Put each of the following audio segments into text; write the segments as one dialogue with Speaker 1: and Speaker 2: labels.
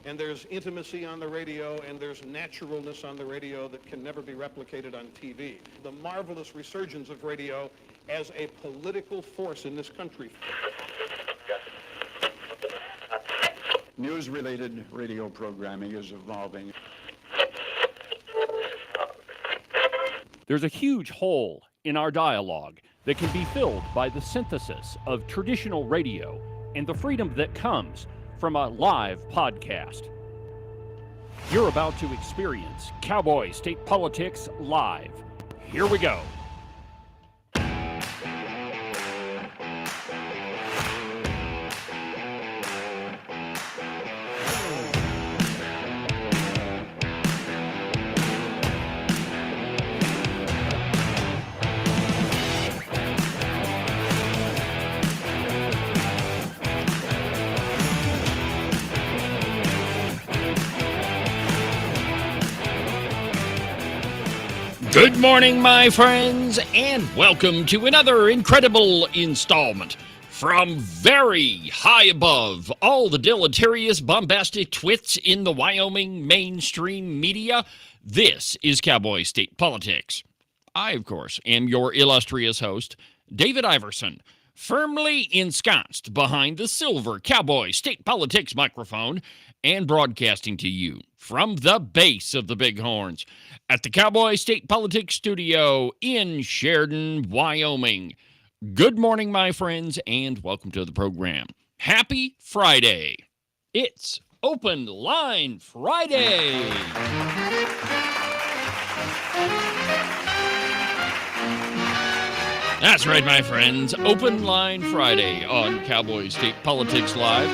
Speaker 1: And there's intimacy on the radio, and there's naturalness on the radio that can never be replicated on TV. The marvelous resurgence of radio as a political force in this country.
Speaker 2: News-related radio programming is evolving.
Speaker 3: There's a huge hole in our dialogue that can be filled by the synthesis of traditional radio and the freedom that comes from a live podcast. You're about to experience Cowboy State Politics live. Here we go. Good morning, my friends, and welcome to another incredible installment from very high above all the deleterious, bombastic twits in the Wyoming mainstream media. This is Cowboy State Politics. I, of course, am your illustrious host, David Iverson, firmly ensconced behind the silver Cowboy State Politics microphone and broadcasting to you from the base of the Bighorns at the Cowboy State Politics Studio in Sheridan, Wyoming. Good morning, my friends, and welcome to the program. Happy Friday. It's Open Line Friday. That's right, my friends. Open Line Friday on Cowboy State Politics Live.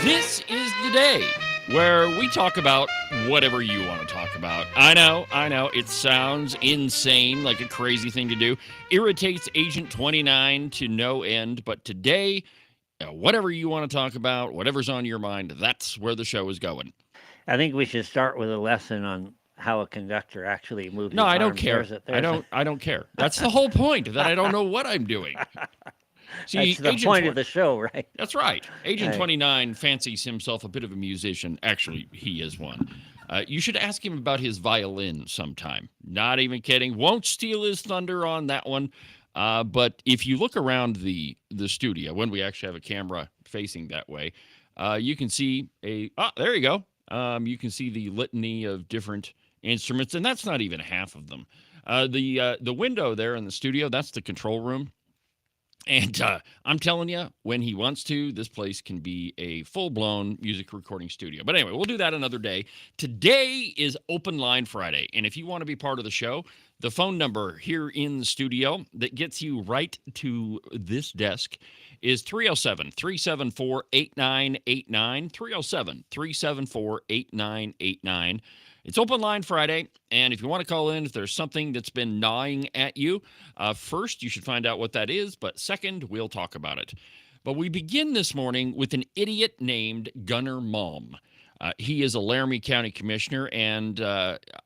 Speaker 3: This is the day where we talk about whatever you want to talk about. I know, it sounds insane, like a crazy thing to do. Irritates Agent 29 to no end, but today, whatever you want to talk about, whatever's on your mind, that's where the show is going.
Speaker 4: I think we should start with a lesson on how a conductor actually moves.
Speaker 3: No,
Speaker 4: his
Speaker 3: I don't
Speaker 4: arms.
Speaker 3: care. I don't care. That's the whole point, that I don't know what I'm doing. See,
Speaker 4: that's the point of the show, right?
Speaker 3: That's right. Agent 29 fancies himself a bit of a musician. Actually, he is one. You should ask him about his violin sometime. Not even kidding. Won't steal his thunder on that one. But if you look around the studio, when we actually have a camera facing that way, you can see there you go. You can see the litany of different instruments, and that's not even half of them. The window there in the studio, that's the control room. And I'm telling you, when he wants to, this place can be a full-blown music recording studio. But anyway, we'll do that another day. Today is Open Line Friday. And if you want to be part of the show, the phone number here in the studio that gets you right to this desk is 307-374-8989, 307-374-8989. It's Open Line Friday, and if you want to call in, if there's something that's been gnawing at you, first, you should find out what that is, but second, we'll talk about it. But we begin this morning with an idiot named Gunnar Malm. He is a Laramie County Commissioner, and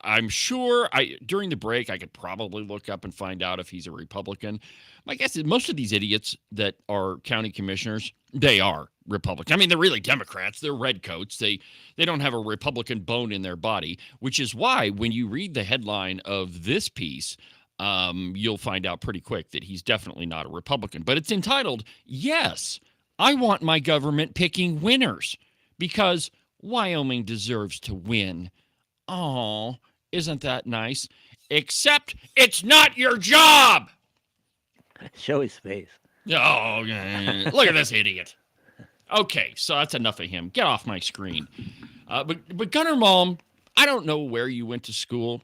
Speaker 3: I'm sure during the break I could probably look up and find out if he's a Republican. My guess is most of these idiots that are county commissioners, they are Republican. I mean, they're really Democrats. They're redcoats. They don't have a Republican bone in their body, which is why when you read the headline of this piece, you'll find out pretty quick that he's definitely not a Republican. But it's entitled, "Yes, I Want My Government Picking Winners," because Wyoming deserves to win. Oh, isn't that nice? Except it's not your job.
Speaker 4: Show his face.
Speaker 3: Oh, look at this idiot. Okay, so that's enough of him. Get off my screen. But Gunnar Malm, I don't know where you went to school.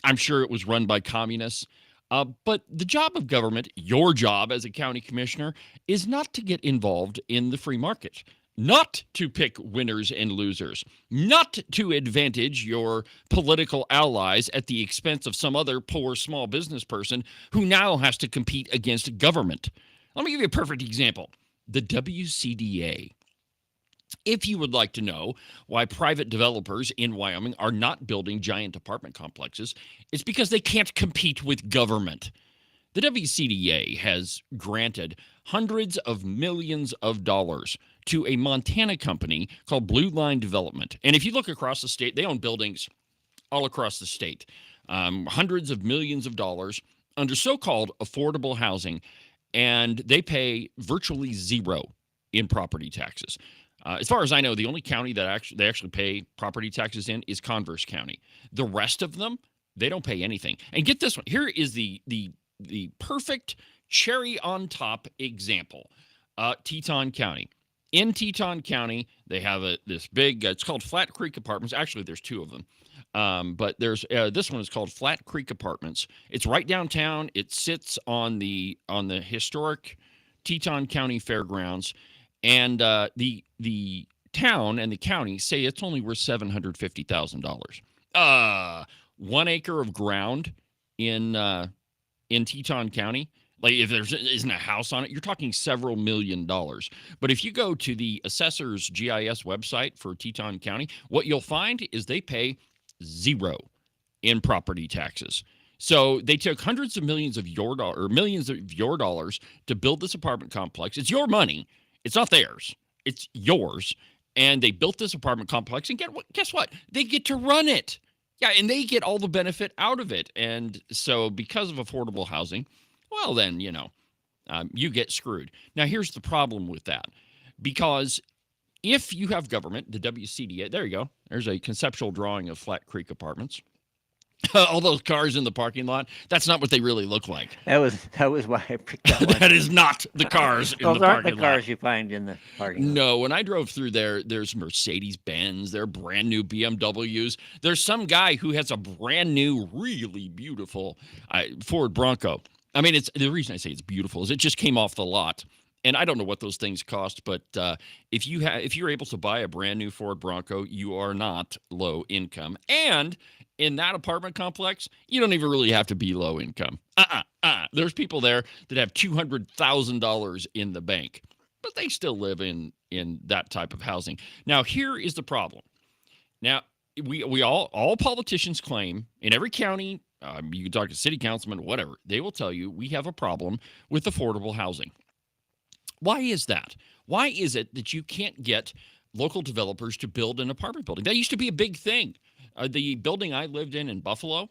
Speaker 3: I'm sure it was run by communists. But the job of government, your job as a county commissioner, is not to get involved in the free market. Not to pick winners and losers, not to advantage your political allies at the expense of some other poor small business person who now has to compete against government. Let me give you a perfect example. The WCDA. If you would like to know why private developers in Wyoming are not building giant apartment complexes, it's because they can't compete with government. The WCDA has granted hundreds of millions of dollars to a Montana company called Blue Line Development. And if you look across the state, they own buildings all across the state, hundreds of millions of dollars under so-called affordable housing, and they pay virtually zero in property taxes. As far as I know, the only county that they actually pay property taxes in is Converse County. The rest of them, they don't pay anything. And get this one. Here is the perfect cherry on top example. Teton County. In Teton County, they have this big, it's called Flat Creek Apartments. Actually, there's two of them. But there's this one is called Flat Creek Apartments. It's right downtown. It sits on the historic Teton County Fairgrounds. And the town and the county say it's only worth $750,000. 1 acre of ground in Teton County, like if there isn't a house on it, you're talking several $1 million. But if you go to the assessor's GIS website for Teton County, what you'll find is they pay zero in property taxes. So they took hundreds of millions of millions of your dollars to build this apartment complex. It's your money. It's not theirs. It's yours. And they built this apartment complex, and guess what? They get to run it. Yeah, and they get all the benefit out of it. And so because of affordable housing, well, then, you get screwed. Now, here's the problem with that. Because if you have government, the WCDA, there you go. There's a conceptual drawing of Flat Creek Apartments. All those cars in the parking lot, that's not what they really look like.
Speaker 4: That was why I picked that one.
Speaker 3: That is not the cars in the parking lot.
Speaker 4: Those aren't the cars you find in the parking lot.
Speaker 3: No, when I drove through there, there's Mercedes-Benz, there are brand new BMWs. There's some guy who has a brand new, really beautiful Ford Bronco. I mean, the reason I say it's beautiful is it just came off the lot. And I don't know what those things cost, but if you're able to buy a brand new Ford Bronco, you are not low income. And in that apartment complex, you don't even really have to be low income. There's people there that have $200,000 in the bank, but they still live in that type of housing. Now, here is the problem. Now, we all politicians claim in every county, you can talk to city councilman, whatever, they will tell you we have a problem with affordable housing. Why is that? Why is it that you can't get local developers to build an apartment building? That used to be a big thing. The building I lived in Buffalo,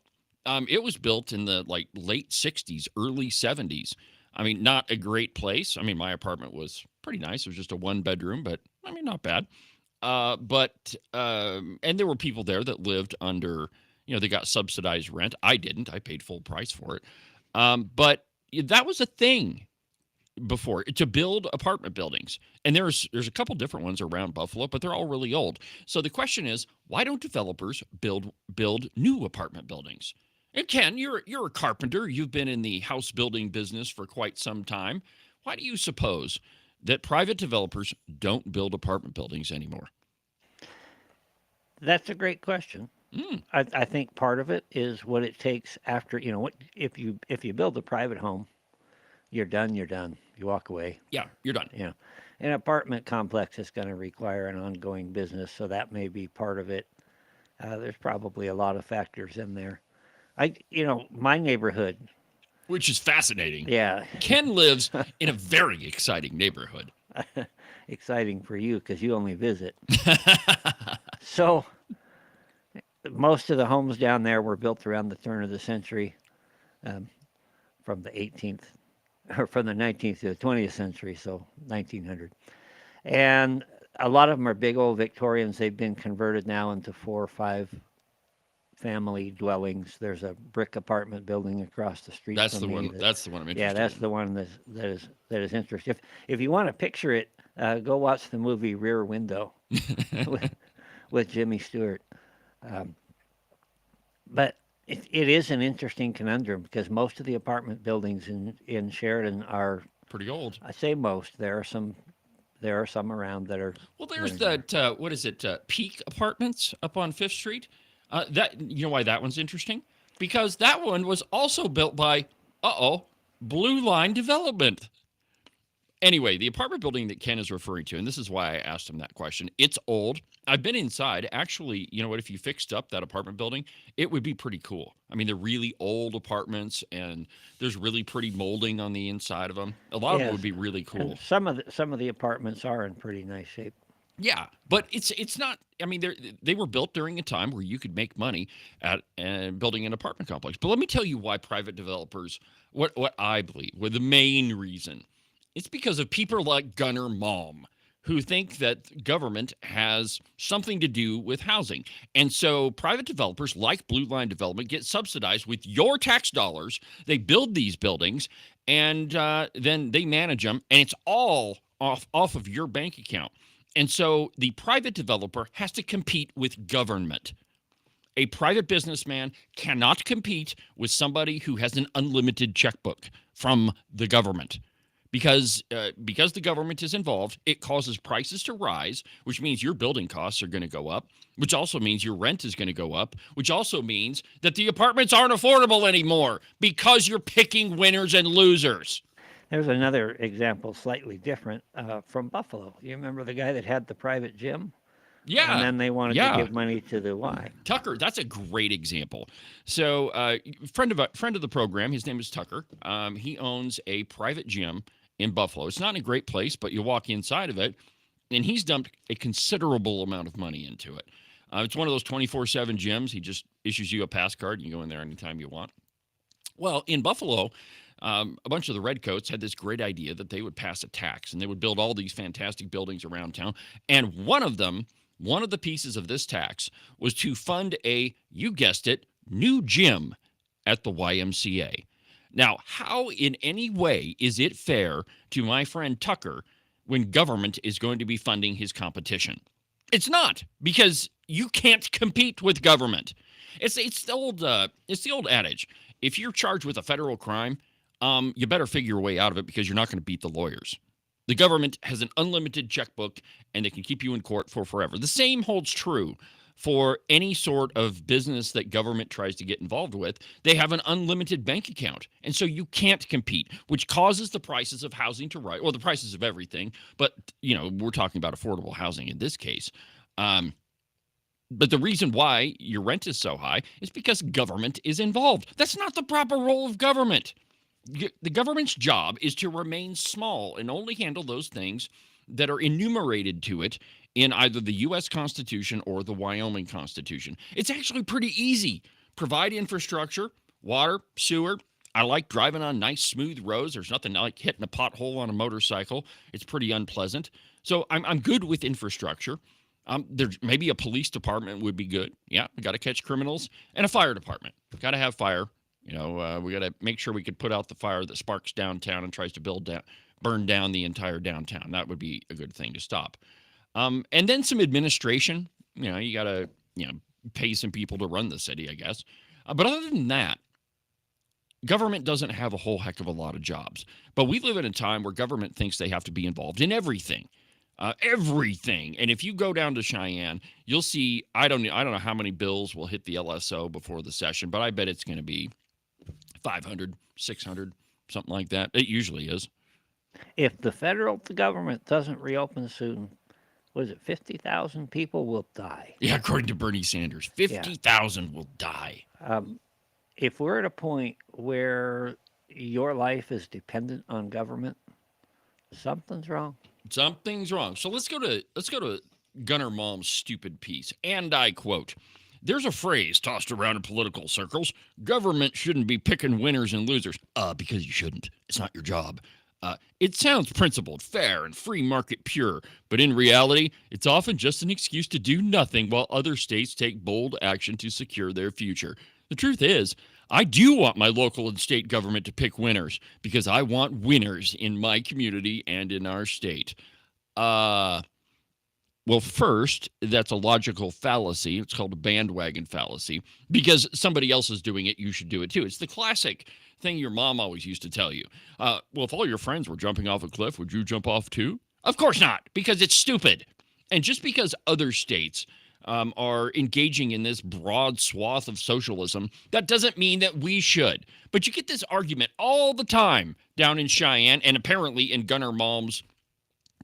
Speaker 3: it was built in the late 60s, early 70s. I mean, not a great place. I mean, my apartment was pretty nice. It was just a 1-bedroom, but I mean, not bad. And there were people there that lived under, they got subsidized rent. I didn't. I paid full price for it. But that was a thing before, to build apartment buildings. And there's a couple different ones around Buffalo, but they're all really old. So the question is, why don't developers build new apartment buildings? And Ken, you're a carpenter. You've been in the house building business for quite some time. Why do you suppose that private developers don't build apartment buildings anymore?
Speaker 4: That's a great question. I think part of it is what it takes after, if you build a private home, you're done. You walk away.
Speaker 3: Yeah, you're done.
Speaker 4: Yeah. An apartment complex is going to require an ongoing business, so that may be part of it. There's probably a lot of factors in there. My neighborhood.
Speaker 3: Which is fascinating.
Speaker 4: Yeah.
Speaker 3: Ken lives in a very exciting neighborhood.
Speaker 4: Exciting for you because you only visit. So most of the homes down there were built around the turn of the century, from the 18th. Or from the 19th to the 20th century, so 1900. And a lot of them are big old Victorians. They've been converted now into 4 or 5 family dwellings. There's a brick apartment building across the street.
Speaker 3: That's the one. That's the one I'm interested in.
Speaker 4: Yeah, that's the one that is interesting. If you want to picture it, go watch the movie Rear Window with Jimmy Stewart. But it is an interesting conundrum because most of the apartment buildings in Sheridan are
Speaker 3: pretty old.
Speaker 4: I say most. There are some around that are.
Speaker 3: Well, there's that. What is it? Peak Apartments up on 5th Street. That why that one's interesting? Because that one was also built by Blue Line Development. Anyway, the apartment building that Ken is referring to, and this is why I asked him that question, it's old. I've been inside. Actually, you know what? If you fixed up that apartment building, it would be pretty cool. I mean, they're really old apartments, and there's really pretty molding on the inside of them. A lot of them
Speaker 4: Yes.
Speaker 3: would be really cool.
Speaker 4: And some of the apartments are in pretty nice shape.
Speaker 3: Yeah, but it's not. I mean, they were built during a time where you could make money at building an apartment complex. But let me tell you why private developers. What I believe, well, the main reason, it's because of people like Gunnar Malm, who think that government has something to do with housing, and so private developers like Blue Line Development get subsidized with your tax dollars. They build these buildings, and then they manage them, and it's all off of your bank account. And so the private developer has to compete with government. A private businessman cannot compete with somebody who has an unlimited checkbook from the government. Because the government is involved, it causes prices to rise, which means your building costs are going to go up, which also means your rent is going to go up, which also means that the apartments aren't affordable anymore because you're picking winners and losers.
Speaker 4: There's another example, slightly different, from Buffalo. You remember the guy that had the private gym?
Speaker 3: Yeah.
Speaker 4: And then they wanted
Speaker 3: yeah.
Speaker 4: to give money to the Y.
Speaker 3: Tucker, that's a great example. So, friend of the program, his name is Tucker. He owns a private gym in Buffalo. It's not in a great place, but you walk inside of it, and he's dumped a considerable amount of money into it. It's one of those 24/7 gyms. He just issues you a pass card, and you go in there anytime you want. Well, in Buffalo, a bunch of the redcoats had this great idea that they would pass a tax, and they would build all these fantastic buildings around town. And one of the pieces of this tax was to fund you guessed it, new gym at the YMCA. Now, how in any way is it fair to my friend Tucker when government is going to be funding his competition? It's not, because you can't compete with government. It's the old adage. If you're charged with a federal crime, you better figure your way out of it, because you're not going to beat the lawyers. The government has an unlimited checkbook, and they can keep you in court for forever. The same holds true for any sort of business that government tries to get involved with. They have an unlimited bank account, and so you can't compete, which causes the prices of housing to rise. Well, the prices of everything, but we're talking about affordable housing in this case. But the reason why your rent is so high is because government is involved. That's not the proper role of government. The government's job is to remain small and only handle those things that are enumerated to it in either the U.S. Constitution or the Wyoming Constitution. It's actually pretty easy. Provide infrastructure, water, sewer. I like driving on nice, smooth roads. There's nothing like hitting a pothole on a motorcycle. It's pretty unpleasant. So I'm good with infrastructure. There's maybe a police department would be good. Yeah, we got to catch criminals. And a fire department. Got to have fire. We got to make sure we could put out the fire that sparks downtown and tries to burn down the entire downtown. That would be a good thing to stop. And then some administration. You got to pay some people to run the city, I guess. But other than that, government doesn't have a whole heck of a lot of jobs. But we live in a time where government thinks they have to be involved in everything. Everything. And if you go down to Cheyenne, you'll see, I don't know how many bills will hit the LSO before the session, but I bet it's going to be 500, 600, something like that. It usually is.
Speaker 4: If the federal government doesn't reopen soon, was it 50,000 people will die?
Speaker 3: Yeah, according to Bernie Sanders, 50,000 will die.
Speaker 4: If we're at a point where your life is dependent on government, something's wrong.
Speaker 3: Something's wrong. So let's go to Gunnar Malm's stupid piece. And I quote, "There's a phrase tossed around in political circles. Government shouldn't be picking winners and losers." Because you shouldn't. It's not your job. It sounds principled, fair, and free market pure, but in reality, it's often just an excuse to do nothing while other states take bold action to secure their future. The truth is, I do want my local and state government to pick winners, because I want winners in my community and in our state. Well, first, that's a logical fallacy. It's called a bandwagon fallacy. Because somebody else is doing it, you should do it too. It's the classic thing your mom always used to tell you. Well, if all your friends were jumping off a cliff, would you jump off too? Of course not, because it's stupid. And just because other states are engaging in this broad swath of socialism, that doesn't mean that we should. But you get this argument all the time down in Cheyenne and apparently in Gunnar Malm's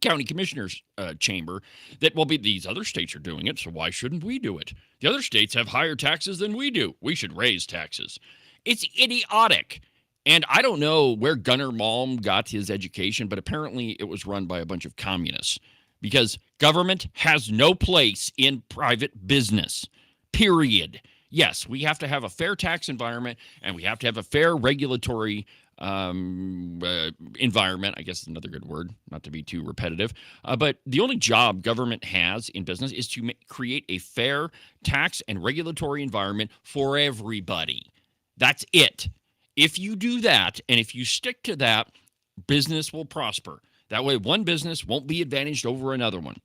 Speaker 3: county commissioner's chamber that, well, these other states are doing it, so why shouldn't we do it? The other states have higher taxes than we do. We should raise taxes. It's idiotic. And I don't know where Gunnar Malm got his education, but apparently it was run by a bunch of communists, because government has no place in private business, period. Yes, we have to have a fair tax environment, and we have to have a fair regulatory environment. I guess is another good word, not to be too repetitive. But the only job government has in business is to create a fair tax and regulatory environment for everybody. That's it. If you do that, and if you stick to that, business will prosper. That way, one business won't be advantaged over another one.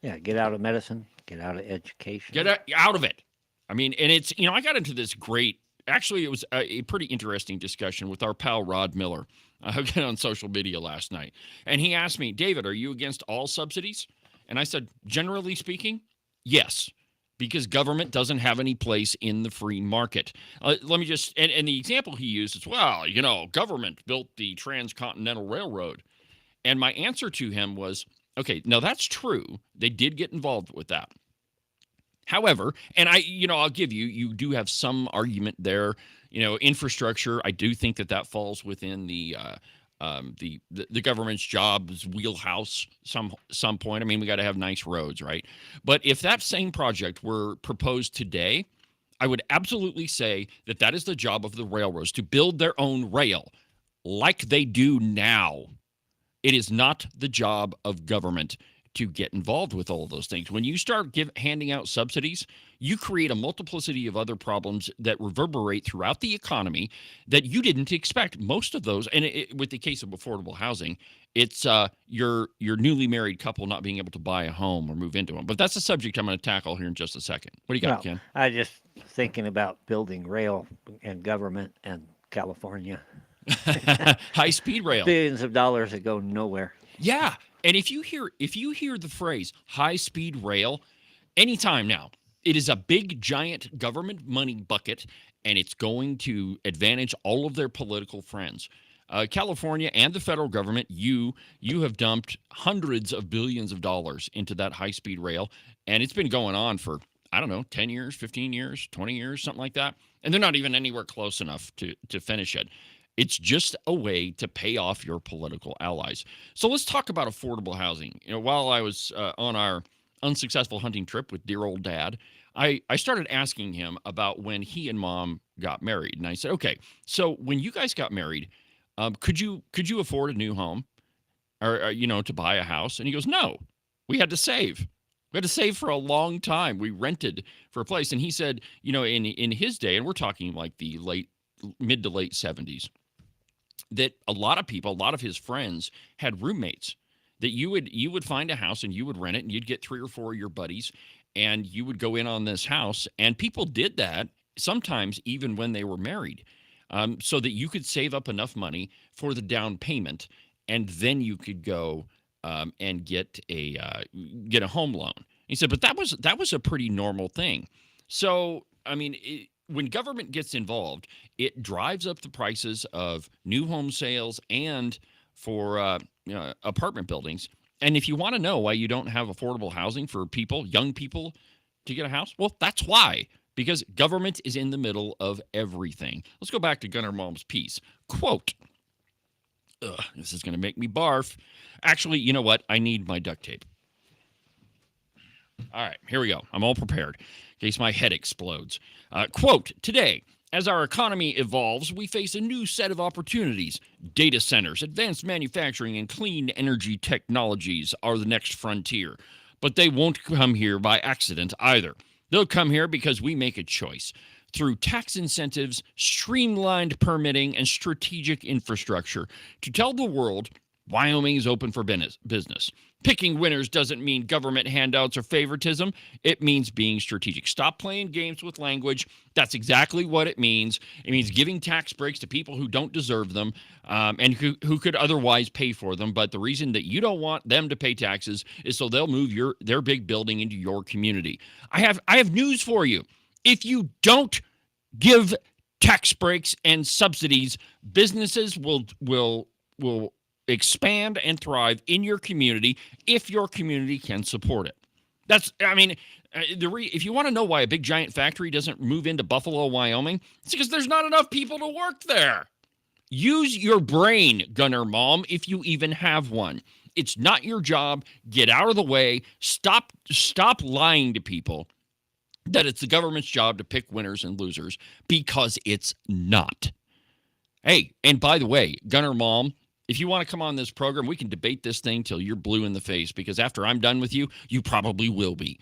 Speaker 4: Yeah, get out of medicine, get out of education.
Speaker 3: Get out of it. I mean, and it's, I got into this actually, it was a pretty interesting discussion with our pal Rod Miller on social media last night. And he asked me, David, are you against all subsidies? And I said, generally speaking, yes, because government doesn't have any place in the free market. Let me just, and the example he used is, well, government built the Transcontinental Railroad. And my answer to him was, okay, now that's true. They did get involved with that. However, and I'll give you do have some argument there. Infrastructure, I do think that falls within the government's jobs wheelhouse some point. I mean, we got to have nice roads, right? But if that same project were proposed today, I would absolutely say that is the job of the railroads, to build their own rail like they do now. It is not the job of government to get involved with all of those things. When you start handing out subsidies, you create a multiplicity of other problems that reverberate throughout the economy that you didn't expect. Most of those, and with the case of affordable housing, it's your newly married couple not being able to buy a home or move into one. But that's a subject I'm going to tackle here in just a second. What do you got, Ken?
Speaker 4: I just thinking about building rail and government and California.
Speaker 3: High-speed rail.
Speaker 4: Billions of dollars that go nowhere.
Speaker 3: Yeah. And if you hear the phrase high-speed rail anytime now, it is a big, giant government money bucket, and it's going to advantage all of their political friends. California and the federal government, you have dumped hundreds of billions of dollars into that high-speed rail, and it's been going on for, 10 years, 15 years, 20 years, something like that. And they're not even anywhere close enough to finish it. It's just a way to pay off your political allies. So let's talk about affordable housing. While I was on our unsuccessful hunting trip with dear old dad, I started asking him about when he and mom got married. And I said, okay, so when you guys got married, could you afford a new home or to buy a house? And he goes, no, we had to save. We had to save for a long time. We rented for a place. And he said, in his day, and we're talking like the mid to late 70s, that a lot of his friends had roommates, that you would find a house and you would rent it and you'd get 3 or 4 of your buddies and you would go in on this house. And people did that sometimes even when they were married, so that you could save up enough money for the down payment, and then you could go and get a home loan. He said, but that was a pretty normal thing. So, I mean, when government gets involved, it drives up the prices of new home sales and for apartment buildings. And if you want to know why you don't have affordable housing for young people to get a house, well, that's why. Because government is in the middle of everything. Let's go back to Gunnar Malm's piece. Quote, this is going to make me barf. Actually, you know what? I need my duct tape. All right, here we go. I'm all prepared in case my head explodes. Quote, today, as our economy evolves, we face a new set of opportunities. Data centers, advanced manufacturing, and clean energy technologies are the next frontier. But they won't come here by accident either. They'll come here because we make a choice. Through tax incentives, streamlined permitting, and strategic infrastructure to tell the world Wyoming is open for business. Picking winners doesn't mean government handouts or favoritism. It means being strategic. Stop playing games with language. That's exactly what it means. It means giving tax breaks to people who don't deserve them, and who could otherwise pay for them. But the reason that you don't want them to pay taxes is so they'll move their big building into your community. I have news for you. If you don't give tax breaks and subsidies, businesses will expand and thrive in your community if your community can support it. If you want to know why a big giant factory doesn't move into Buffalo, Wyoming, it's because there's not enough people to work there. Use your brain, Gunner Mom, if you even have one. It's not your job. Get out of the way. Stop lying to people that it's the government's job to pick winners and losers, because it's not. Hey, and by the way, Gunner Mom, if you want to come on this program, we can debate this thing till you're blue in the face, because after I'm done with you, you probably will be.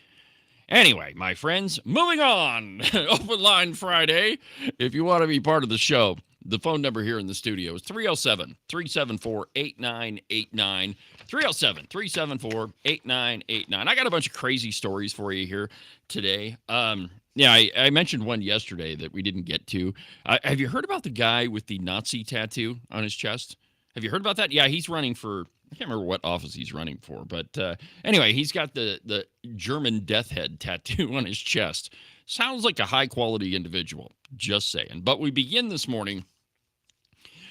Speaker 3: Anyway, my friends, moving on. Open Line Friday. If you want to be part of the show, the phone number here in the studio is 307-374-8989. 307-374-8989. I got a bunch of crazy stories for you here today. I mentioned one yesterday that we didn't get to. Have you heard about the guy with the Nazi tattoo on his chest? Have you heard about that? Yeah, he's running for, I can't remember what office he's running for, but anyway, he's got the German death head tattoo on his chest. Sounds like a high-quality individual, just saying. But we begin this morning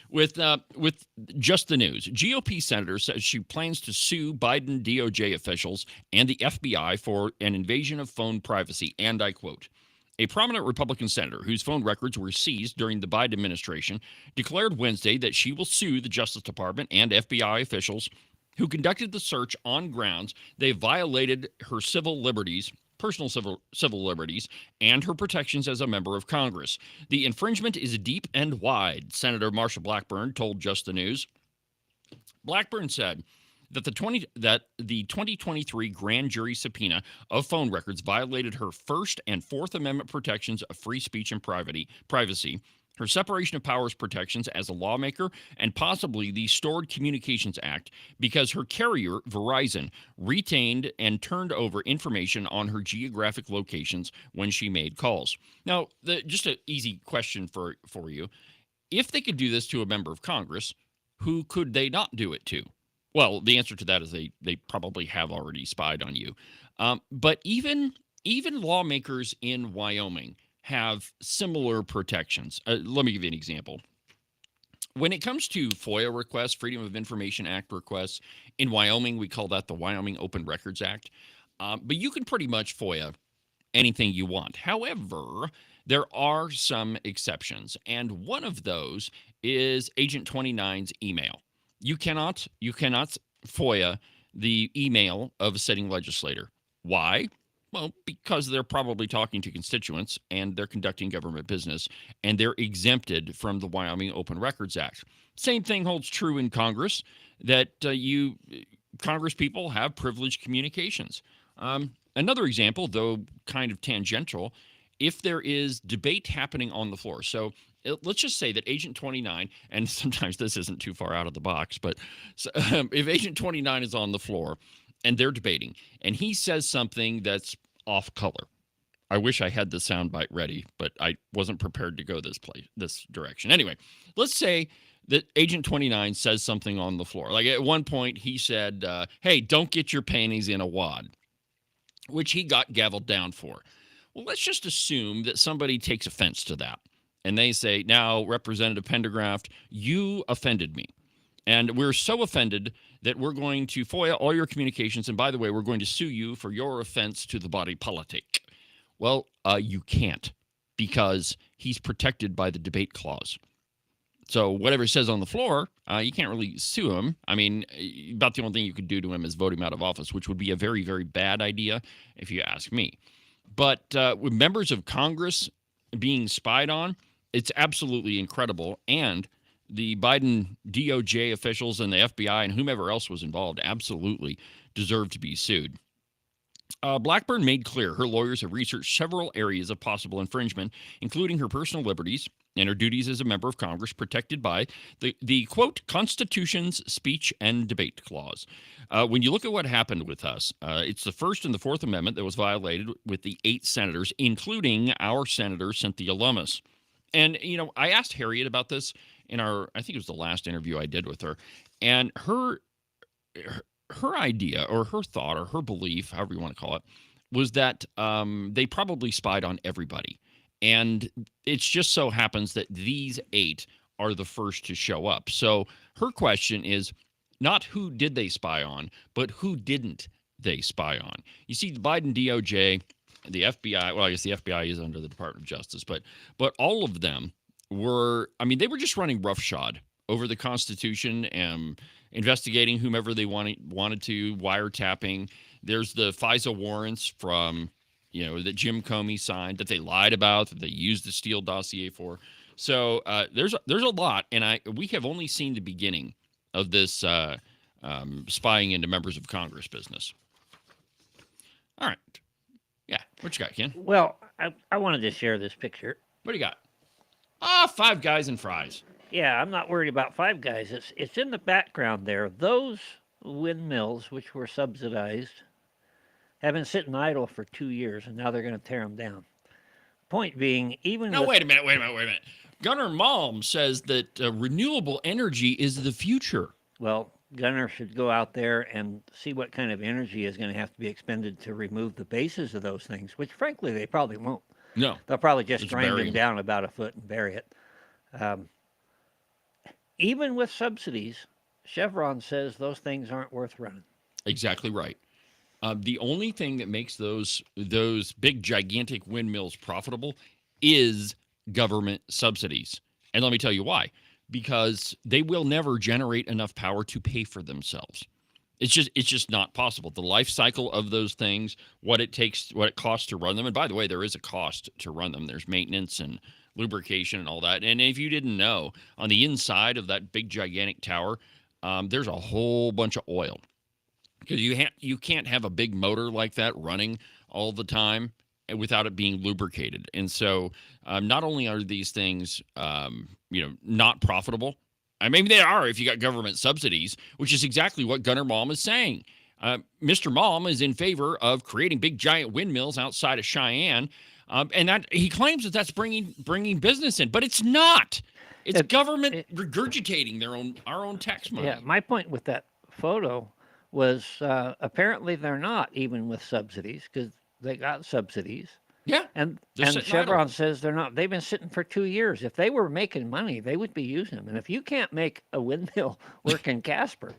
Speaker 3: with just the news. GOP senator says she plans to sue Biden DOJ officials and the FBI for an invasion of phone privacy, and I quote, "A prominent Republican senator whose phone records were seized during the Biden administration declared Wednesday that she will sue the Justice Department and FBI officials who conducted the search on grounds they violated her civil liberties, personal civil liberties, and her protections as a member of Congress. The infringement is deep and wide," Senator Marsha Blackburn told Just the News. Blackburn said that the 2023 grand jury subpoena of phone records violated her First and Fourth Amendment protections of free speech and privacy, her separation of powers protections as a lawmaker, and possibly the Stored Communications Act, because her carrier, Verizon, retained and turned over information on her geographic locations when she made calls. Now, just an easy question for you. If they could do this to a member of Congress, who could they not do it to? Well, the answer to that is they probably have already spied on you. But even lawmakers in Wyoming have similar protections. Let me give you an example. When it comes to FOIA requests, Freedom of Information Act requests, in Wyoming, we call that the Wyoming Open Records Act. But you can pretty much FOIA anything you want. However, there are some exceptions, and one of those is Agent 29's email. You cannot FOIA the email of a sitting legislator. Why? Well, because they're probably talking to constituents and they're conducting government business, and they're exempted from the Wyoming Open Records Act. Same thing holds true in Congress, that Congress people have privileged communications. Another example, though kind of tangential, if there is debate happening on the floor. So let's just say that Agent 29, and sometimes this isn't too far out of the box, but if Agent 29 is on the floor and they're debating, and he says something that's off color. I wish I had the soundbite ready, but I wasn't prepared to go this direction. Anyway, let's say that Agent 29 says something on the floor. Like at one point, he said, "Hey, don't get your panties in a wad," which he got gavelled down for. Well, let's just assume that somebody takes offense to that, and they say, "Now, Representative Pendergraft, you offended me. And we're so offended that we're going to FOIA all your communications. And by the way, we're going to sue you for your offense to the body politic." Well, you can't, because he's protected by the debate clause. So whatever he says on the floor, you can't really sue him. I mean, about the only thing you could do to him is vote him out of office, which would be a very, very bad idea if you ask me. But with members of Congress being spied on, it's absolutely incredible. And the Biden DOJ officials and the FBI and whomever else was involved absolutely deserve to be sued. Blackburn made clear her lawyers have researched several areas of possible infringement, including her personal liberties and her duties as a member of Congress protected by the quote, Constitution's speech and debate clause. When you look at what happened with us, it's the First and the Fourth Amendment that was violated with the 8 senators, including our Senator Cynthia Lummis. And, I asked Harriet about this in I think it was the last interview I did with her, and her idea or her thought or her belief, however you want to call it, was that they probably spied on everybody. And it just so happens that these 8 are the first to show up. So her question is not who did they spy on, but who didn't they spy on. You see, the Biden DOJ, the FBI, well, I guess the FBI is under the Department of Justice, but all of them were, they were just running roughshod over the Constitution and investigating whomever they wanted to, wiretapping. There's the FISA warrants from, that Jim Comey signed that they lied about, that they used the Steele dossier for. So there's a lot, and we have only seen the beginning of this spying into members of Congress business. All right. Yeah. What you got, Ken?
Speaker 4: Well, I wanted to share this picture.
Speaker 3: What do you got? 5 Guys and fries.
Speaker 4: Yeah, I'm not worried about Five Guys. It's in the background there. Those windmills, which were subsidized, have been sitting idle for 2 years, and now they're going to tear them down. Point being,
Speaker 3: wait a minute. Gunnar Malm says that renewable energy is the future.
Speaker 4: Well, Gunnar should go out there and see what kind of energy is going to have to be expended to remove the bases of those things, which, frankly, they probably won't.
Speaker 3: No.
Speaker 4: They'll probably just grind them down about a foot and bury it. Even with subsidies, Chevron says those things aren't worth running.
Speaker 3: Exactly right. The only thing that makes those big, gigantic windmills profitable is government subsidies. And let me tell you why. Because they will never generate enough power to pay for themselves. It's just not possible. The life cycle of those things, what it costs to run them. And by the way, there is a cost to run them. There's maintenance and lubrication and all that. And if you didn't know, on the inside of that big, gigantic tower, there's a whole bunch of oil. Because you can't have a big motor like that running all the time without it being lubricated. And so not only are these things, not profitable, they are if you got government subsidies, which is exactly what Gunnar Malm is saying. Mr. Malm is in favor of creating big, giant windmills outside of Cheyenne, and that he claims that that's bringing business in, but it's not. It's government regurgitating our own tax money.
Speaker 4: Yeah, my point with that photo was apparently they're not, even with subsidies, because they got subsidies.
Speaker 3: Yeah.
Speaker 4: And Chevron says they're not. They've been sitting for 2 years. If they were making money, they would be using them. And if you can't make a windmill work in Casper,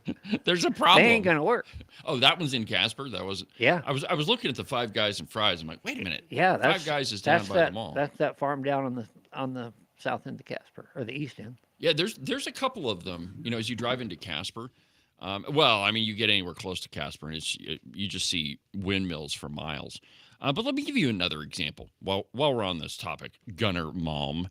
Speaker 3: there's a problem.
Speaker 4: They ain't going to work.
Speaker 3: Oh, that one's in Casper? That was.
Speaker 4: Yeah.
Speaker 3: I was looking at the Five Guys and Fries. I'm like, wait a minute.
Speaker 4: Yeah,
Speaker 3: Five Guys is down by the mall.
Speaker 4: That's that farm down on the south end of Casper, or the east end.
Speaker 3: Yeah, there's a couple of them. As you drive into Casper. You get anywhere close to Casper, and you just see windmills for miles. But let me give you another example while we're on this topic, Gunnar Malm.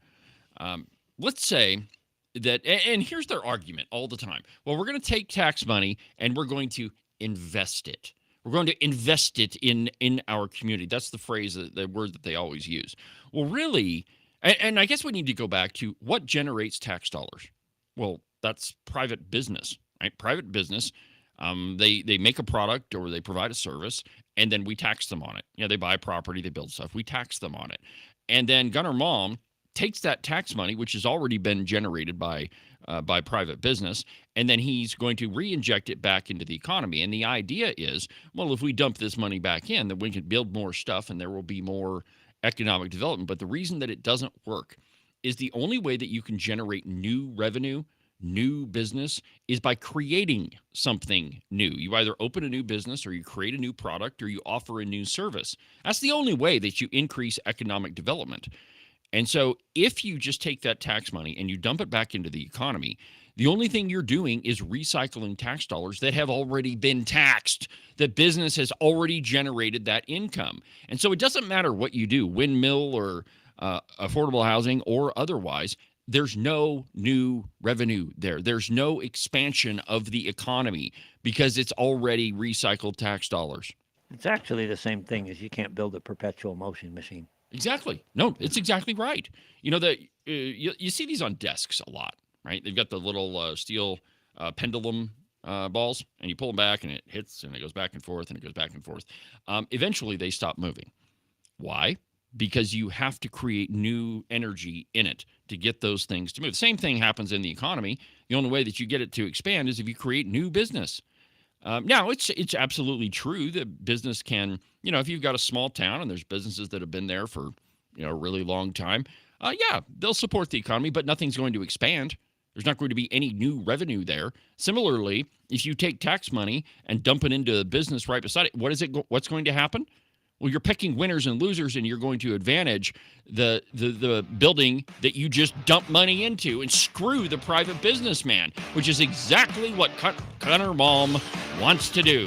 Speaker 3: Let's say that, and here's their argument all the time. Well, we're going to take tax money and we're going to invest it. We're going to invest it in our community. That's the phrase, the word that they always use. Well, really, and I guess we need to go back to what generates tax dollars. Well, that's private business. Right? Private business, they make a product or they provide a service, and then we tax them on it. They buy property, they build stuff. We tax them on it. And then Gunnar Malm takes that tax money, which has already been generated by private business, and then he's going to re-inject it back into the economy. And the idea is, well, if we dump this money back in, then we can build more stuff and there will be more economic development. But the reason that it doesn't work is the only way that you can generate new revenue, new business, is by creating something new. You either open a new business or you create a new product or you offer a new service. That's the only way that you increase economic development. And so if you just take that tax money and you dump it back into the economy, the only thing you're doing is recycling tax dollars that have already been taxed. The business has already generated that income. And so it doesn't matter what you do, windmill or affordable housing or otherwise, there's no new revenue there. There's no expansion of the economy because it's already recycled tax dollars.
Speaker 4: It's actually the same thing as you can't build a perpetual motion machine.
Speaker 3: Exactly. No, it's exactly right. You know that you see these on desks a lot, right? They've got the little steel pendulum balls, and you pull them back, and it hits, and it goes back and forth, and it goes back and forth. Eventually, they stop moving. Why? Because you have to create new energy in it to get those things to move. The same thing happens in the economy. The only way that you get it to expand is if you create new business. Now, it's absolutely true that business can, if you've got a small town and there's businesses that have been there for, a really long time, yeah, they'll support the economy, but nothing's going to expand. There's not going to be any new revenue there. Similarly, if you take tax money and dump it into a business right beside it, what's going to happen? Well, you're picking winners and losers, and you're going to advantage the building that you just dump money into and screw the private businessman, which is exactly what Connor Malm wants to do.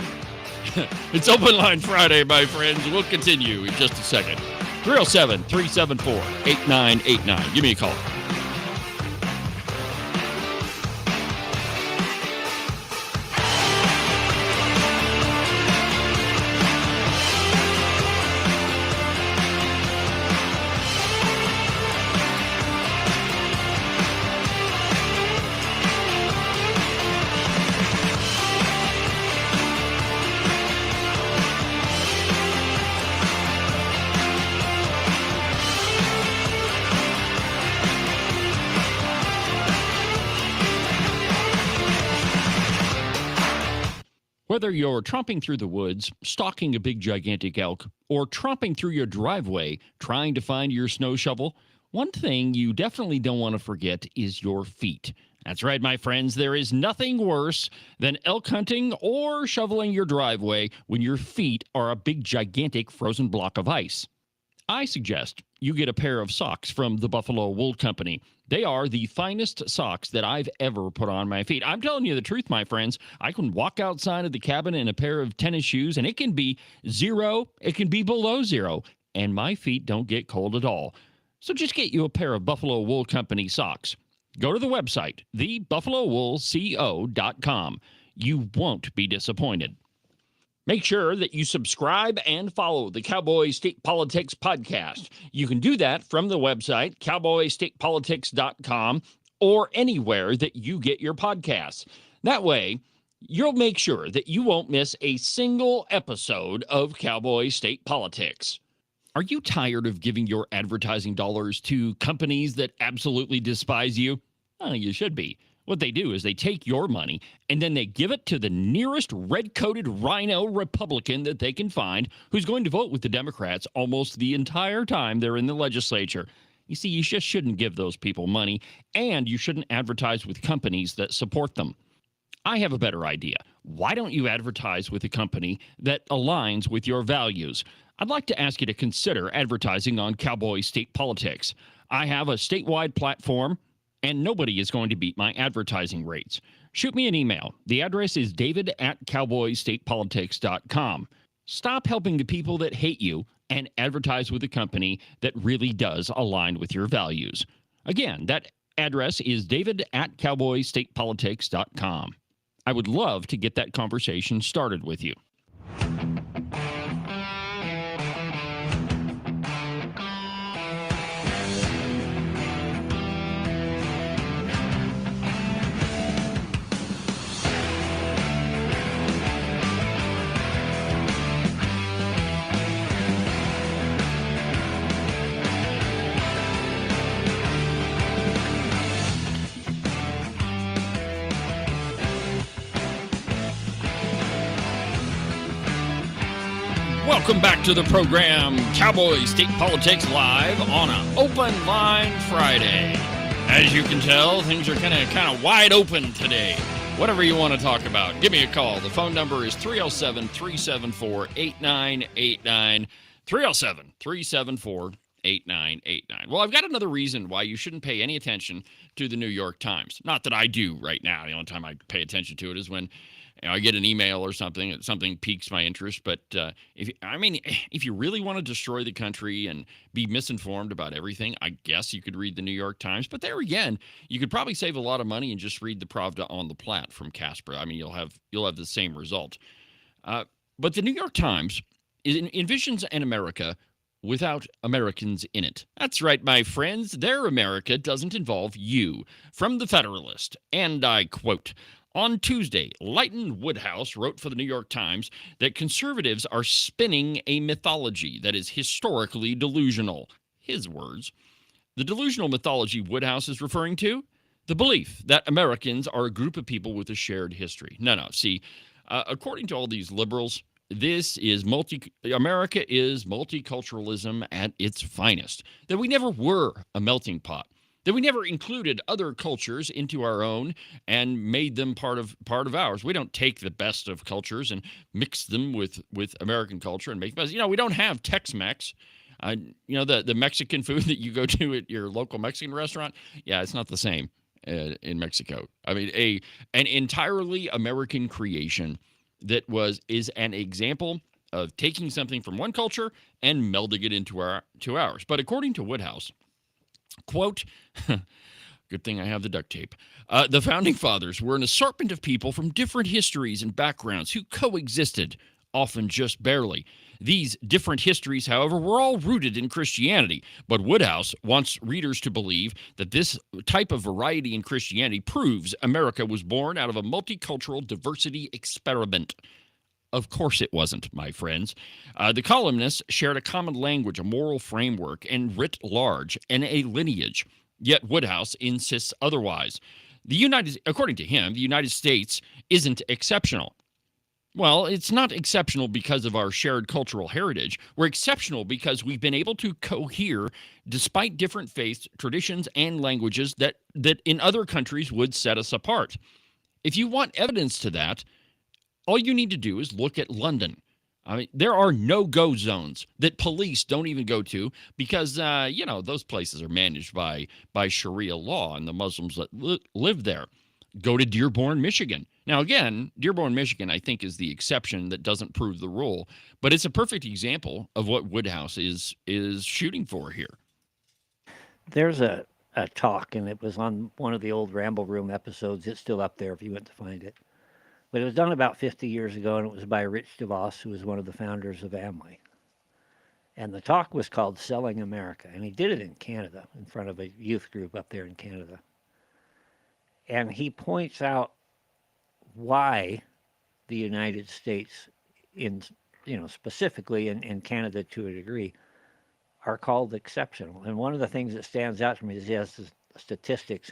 Speaker 3: It's Open Line Friday, my friends. We'll continue in just a second. 307-374-8989. Give me a call. Whether you're tromping through the woods, stalking a big gigantic elk, or tromping through your driveway trying to find your snow shovel, one thing you definitely don't want to forget is your feet. That's right, my friends. There is nothing worse than elk hunting or shoveling your driveway when your feet are a big gigantic frozen block of ice. I suggest you get a pair of socks from the Buffalo Wool Company. They are the finest socks that I've ever put on my feet. I'm telling you the truth, my friends. I can walk outside of the cabin in a pair of tennis shoes, and it can be 0, it can be below 0, and my feet don't get cold at all. So just get you a pair of Buffalo Wool Company socks. Go to the website, thebuffalowoolco.com. You won't be disappointed. Make sure that you subscribe and follow the Cowboy State Politics podcast. You can do that from the website, cowboystatepolitics.com, or anywhere that you get your podcasts. That way, you'll make sure that you won't miss a single episode of Cowboy State Politics. Are you tired of giving your advertising dollars to companies that absolutely despise you? Well, you should be. What they do is they take your money and then they give it to the nearest red-coated rhino Republican that they can find who's going to vote with the Democrats almost the entire time they're in the legislature. You see, you just shouldn't give those people money, and you shouldn't advertise with companies that support them. I have a better idea. Why don't you advertise with a company that aligns with your values? I'd like to ask you to consider advertising on Cowboy State Politics. I have a statewide platform, and nobody is going to beat my advertising rates. Shoot me an email. The address is david@cowboystatepolitics.com. Stop helping the people that hate you and advertise with a company that really does align with your values. Again, that address is david@cowboystatepolitics.com. I would love to get that conversation started with you. Welcome back to the program, Cowboy State Politics Live on an Open Line Friday. As you can tell, things are kind of wide open today. Whatever you want to talk about, give me a call. The phone number is 307-374-8989, 307-374-8989. Well, I've got another reason why you shouldn't pay any attention to the New York Times. Not that I do right now. The only time I pay attention to it is when I get an email or something piques my interest. But if you really want to destroy the country and be misinformed about everything, I guess you could read the New York Times. But there again, you could probably save a lot of money and just read the Pravda on the Platte from Casper. I mean, you'll have the same result. But the New York Times envisions an America without Americans in it. That's right, my friends. Their America doesn't involve you. From the Federalist, and I quote, on Tuesday, Leighton Woodhouse wrote for the New York Times that conservatives are spinning a mythology that is historically delusional. His words. The delusional mythology Woodhouse is referring to? The belief that Americans are a group of people with a shared history. No. See, according to all these liberals, America is multiculturalism at its finest. That we never were a melting pot. That we never included other cultures into our own and made them part of ours. We don't take the best of cultures and mix them with American culture and make best. We don't have Tex-Mex. The Mexican food that you go to at your local Mexican restaurant. Yeah, it's not the same in Mexico. I mean, an entirely American creation that is an example of taking something from one culture and melding it into ours. But according to Woodhouse, quote, good thing I have the duct tape, the founding fathers were an assortment of people from different histories and backgrounds who coexisted, often just barely. These different histories, however, were all rooted in Christianity, but Woodhouse wants readers to believe that this type of variety in Christianity proves America was born out of a multicultural diversity experiment. Of course it wasn't, my friends. The columnists shared a common language, a moral framework, and writ large, and a lineage. Yet Woodhouse insists otherwise. According to him, the United States isn't exceptional. Well, it's not exceptional because of our shared cultural heritage. We're exceptional because we've been able to cohere despite different faiths, traditions, and languages that in other countries would set us apart. If you want evidence to that, all you need to do is look at London. I mean, there are no-go zones that police don't even go to because, those places are managed by Sharia law and the Muslims that live there. Go to Dearborn, Michigan. Now, again, Dearborn, Michigan, I think, is the exception that doesn't prove the rule, but it's a perfect example of what Woodhouse is shooting for here.
Speaker 4: There's a talk, and it was on one of the old Ramble Room episodes. It's still up there if you want to find it. But it was done about 50 years ago, and it was by Rich DeVos, who was one of the founders of Amway. And the talk was called Selling America, and he did it in Canada, in front of a youth group up there in Canada. And he points out why the United States, specifically in Canada to a degree, are called exceptional. And one of the things that stands out to me is he has the statistics,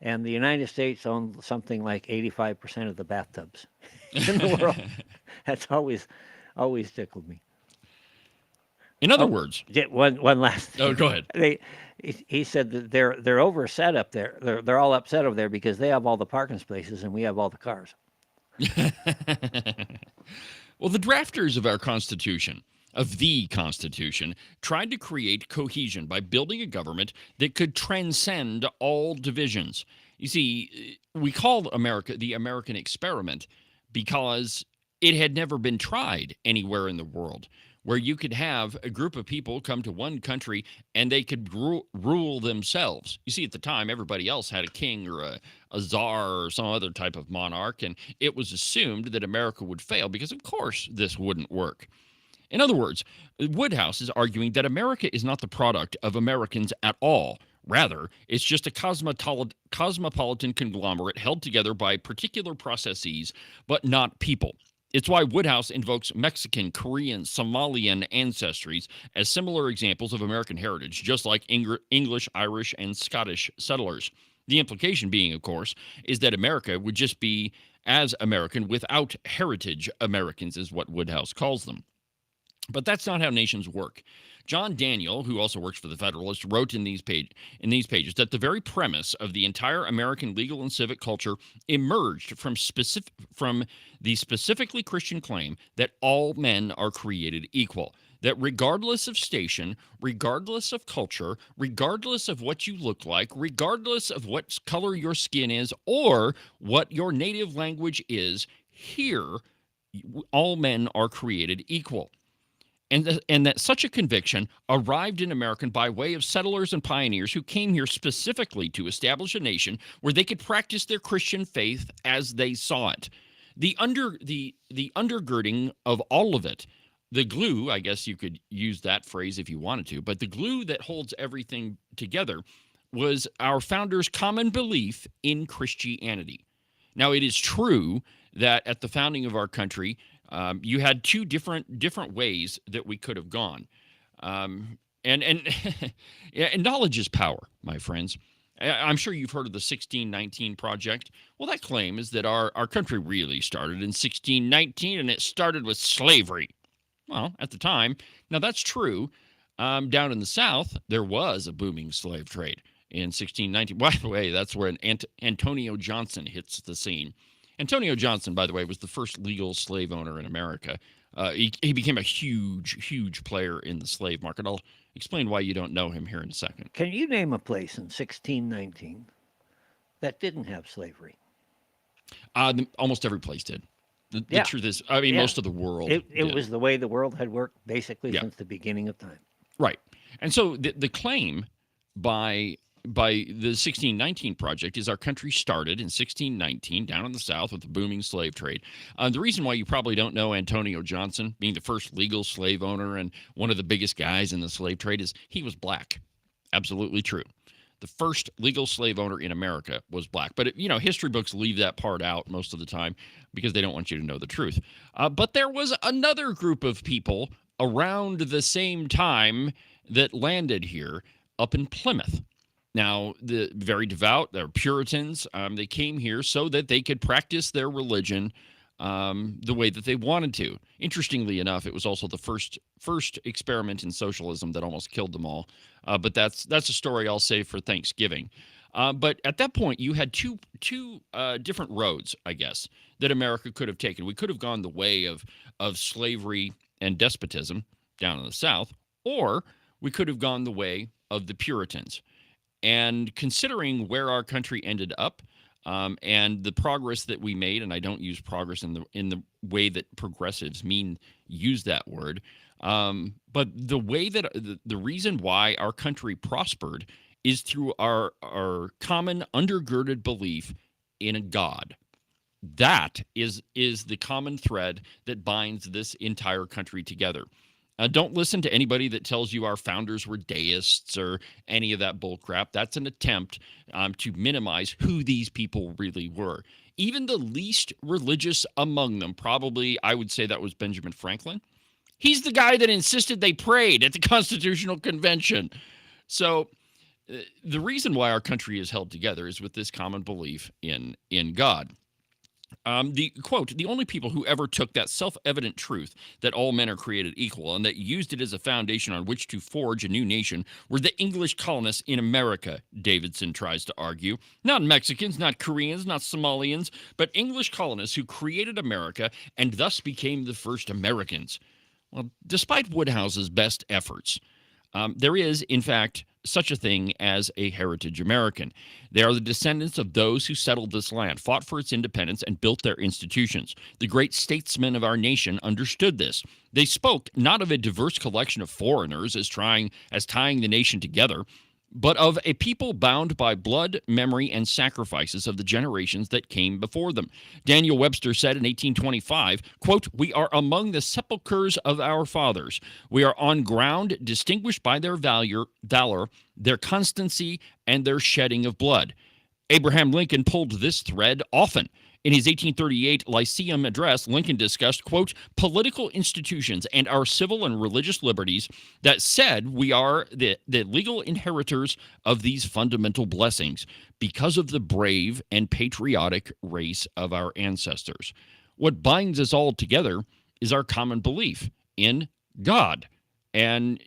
Speaker 4: and the United States owns something like 85% of the bathtubs in the world. That's always tickled me.
Speaker 3: In other words,
Speaker 4: one last thing.
Speaker 3: Oh, go ahead.
Speaker 4: He said that they're overset up there. They're all upset over there because they have all the parking spaces and we have all the cars.
Speaker 3: Well, the drafters of the Constitution, tried to create cohesion by building a government that could transcend all divisions. You see, we called America the American experiment because it had never been tried anywhere in the world, where you could have a group of people come to one country and they could rule themselves. You see, at the time, everybody else had a king or a czar or some other type of monarch, and it was assumed that America would fail because, of course, this wouldn't work. In other words, Woodhouse is arguing that America is not the product of Americans at all. Rather, it's just a cosmopolitan conglomerate held together by particular processes, but not people. It's why Woodhouse invokes Mexican, Korean, Somalian ancestries as similar examples of American heritage, just like English, Irish, and Scottish settlers. The implication being, of course, is that America would just be as American without heritage Americans, is what Woodhouse calls them. But that's not how nations work. John Daniel, who also works for the Federalist, wrote in these pages that the very premise of the entire American legal and civic culture emerged from the specifically Christian claim that all men are created equal, that regardless of station, regardless of culture, regardless of what you look like, regardless of what color your skin is, or what your native language is, here, all men are created equal. And that such a conviction arrived in America by way of settlers and pioneers who came here specifically to establish a nation where they could practice their Christian faith as they saw it. The undergirding of all of it the glue, I guess you could use that phrase if you wanted to, but the glue that holds everything together was our founders' common belief in Christianity. Now, it is true that at the founding of our country, you had two different ways that we could have gone, and yeah, and knowledge is power, my friends. I'm sure you've heard of the 1619 Project. Well, that claim is that our country really started in 1619, and it started with slavery. Well, at the time, now that's true. Down in the South, there was a booming slave trade in 1619. By the way, that's where Antonio Johnson hits the scene. Antonio Johnson, by the way, was the first legal slave owner in America. He became a huge player in the slave market. I'll explain why you don't know him here in a second.
Speaker 4: Can you name a place in 1619 that didn't have slavery?
Speaker 3: Almost every place did. The
Speaker 4: Yeah.
Speaker 3: truth is, I mean,
Speaker 4: Yeah.
Speaker 3: most of the world.
Speaker 4: It
Speaker 3: did.
Speaker 4: was the way the world had worked basically
Speaker 3: Yeah.
Speaker 4: since the beginning of time.
Speaker 3: Right. And so the claim by the 1619 Project is our country started in 1619 down in the South with the booming slave trade. The reason why you probably don't know Antonio Johnson, being the first legal slave owner and one of the biggest guys in the slave trade, is he was black. Absolutely true. The first legal slave owner in America was black. But, history books leave that part out most of the time because they don't want you to know the truth. But there was another group of people around the same time that landed here up in Plymouth. Now, the very devout, they're Puritans. They came here so that they could practice their religion the way that they wanted to. Interestingly enough, it was also the first experiment in socialism that almost killed them all. But that's a story I'll save for Thanksgiving. But at that point, you had two different roads, I guess, that America could have taken. We could have gone the way of slavery and despotism down in the South, or we could have gone the way of the Puritans. And considering where our country ended up, and the progress that we made, and I don't use progress in the way that progressives use that word, but the way that the reason why our country prospered is through our common undergirded belief in a God. That is the common thread that binds this entire country together. Don't listen to anybody that tells you our founders were deists or any of that bullcrap. That's an attempt to minimize who these people really were. Even the least religious among them, probably I would say that was Benjamin Franklin. He's the guy that insisted they prayed at the Constitutional Convention. So the reason why our country is held together is with this common belief in God. The quote, the only people who ever took that self-evident truth that all men are created equal and that used it as a foundation on which to forge a new nation were the English colonists in America, Davidson tries to argue. Not Mexicans, not Koreans, not Somalians, but English colonists who created America and thus became the first Americans. Well, despite Woodhouse's best efforts, there is, in fact, such a thing as a heritage American. They are the descendants of those who settled this land, fought for its independence, and built their institutions. The great statesmen of our nation understood this. They spoke not of a diverse collection of foreigners as tying the nation together, but of a people bound by blood, memory, and sacrifices of the generations that came before them. Daniel Webster said in 1825, quote, "We are among the sepulchres of our fathers. We are on ground distinguished by their valor, their constancy, and their shedding of blood." Abraham Lincoln pulled this thread often. In his 1838 Lyceum address, Lincoln discussed, quote, "political institutions and our civil and religious liberties that said we are the legal inheritors of these fundamental blessings because of the brave and patriotic race of our ancestors. What binds us all together is our common belief in God." And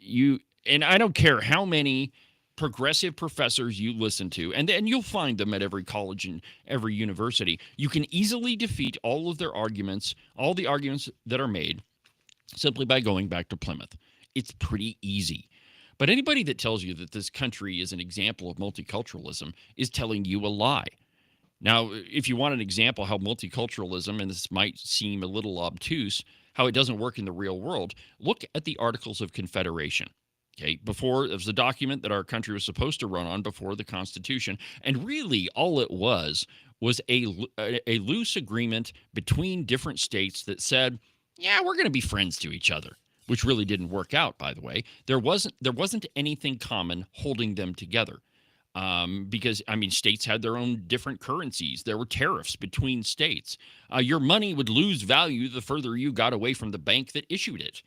Speaker 3: I don't care how many progressive professors you listen to, and you'll find them at every college and every university, you can easily defeat all of their arguments, all the arguments that are made, simply by going back to Plymouth. It's pretty easy. But anybody that tells you that this country is an example of multiculturalism is telling you a lie. Now, if you want an example how multiculturalism, and this might seem a little obtuse, how it doesn't work in the real world, look at the Articles of Confederation. Okay, before, it was a document that our country was supposed to run on before the Constitution, and really all it was a loose agreement between different states that said, yeah, we're going to be friends to each other. which really didn't work out, by the way. There wasn't anything common holding them together. Because, I mean, states had their own different currencies. There were tariffs between states. Your money would lose value the further you got away from the bank that issued it.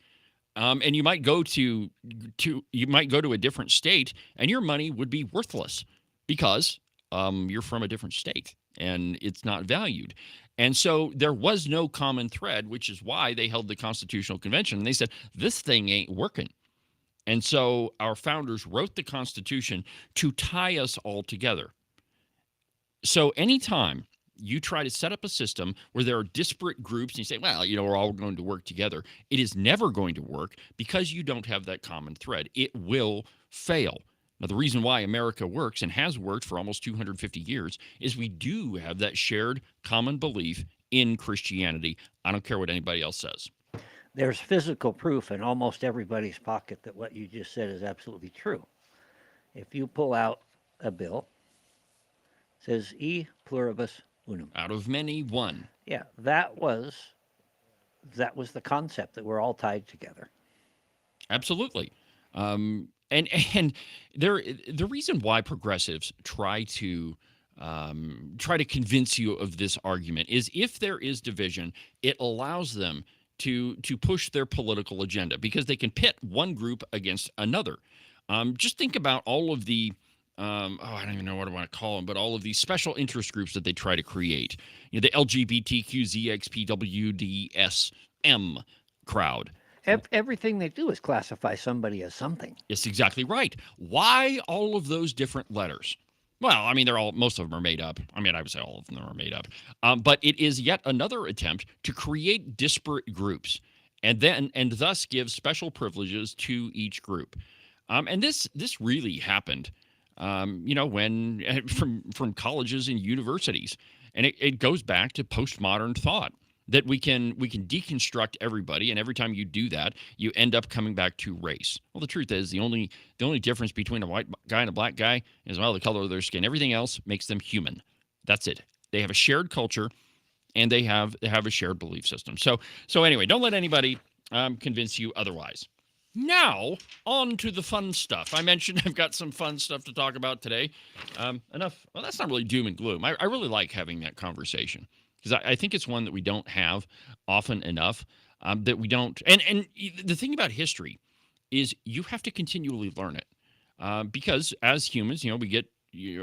Speaker 3: And you might go to a different state, and your money would be worthless because you're from a different state and it's not valued. And so there was no common thread, which is why they held the Constitutional Convention. And they said, this thing ain't working. And so our founders wrote the Constitution to tie us all together. So anytime you try to set up a system where there are disparate groups and you say, well, we're all going to work together, it is never going to work because you don't have that common thread. It will fail. Now, the reason why America works and has worked for almost 250 years is we do have that shared common belief in Christianity. I don't care what anybody else says.
Speaker 4: There's physical proof in almost everybody's pocket that what you just said is absolutely true. If you pull out a bill, it says e pluribus unum.
Speaker 3: Out of many, one.
Speaker 4: Yeah, that was the concept, that we're all tied together.
Speaker 3: Absolutely. And the reason why progressives try to convince you of this argument is if there is division, it allows them to push their political agenda because they can pit one group against another. Just think about all of the I don't even know what I want to call them, but all of these special interest groups that they try to create. The LGBTQZXPWDSM crowd.
Speaker 4: Everything they do is classify somebody as something.
Speaker 3: Yes, exactly right. Why all of those different letters? Well, I mean, most of them are made up. I mean, I would say all of them are made up. But it is yet another attempt to create disparate groups and thus give special privileges to each group. And this really happened, when from colleges and universities. And it goes back to postmodern thought that we can deconstruct everybody, and every time you do that, you end up coming back to race. Well, the truth is the only difference between a white guy and a black guy is, well, the color of their skin. Everything else makes them human. That's it. They have a shared culture, and they have a shared belief system. So anyway, don't let anybody convince you otherwise. Now, on to the fun stuff. I mentioned I've got some fun stuff to talk about today. Enough. Well, that's not really doom and gloom. I really like having that conversation because I think it's one that we don't have often enough. That we don't. And the thing about history is you have to continually learn it because as humans,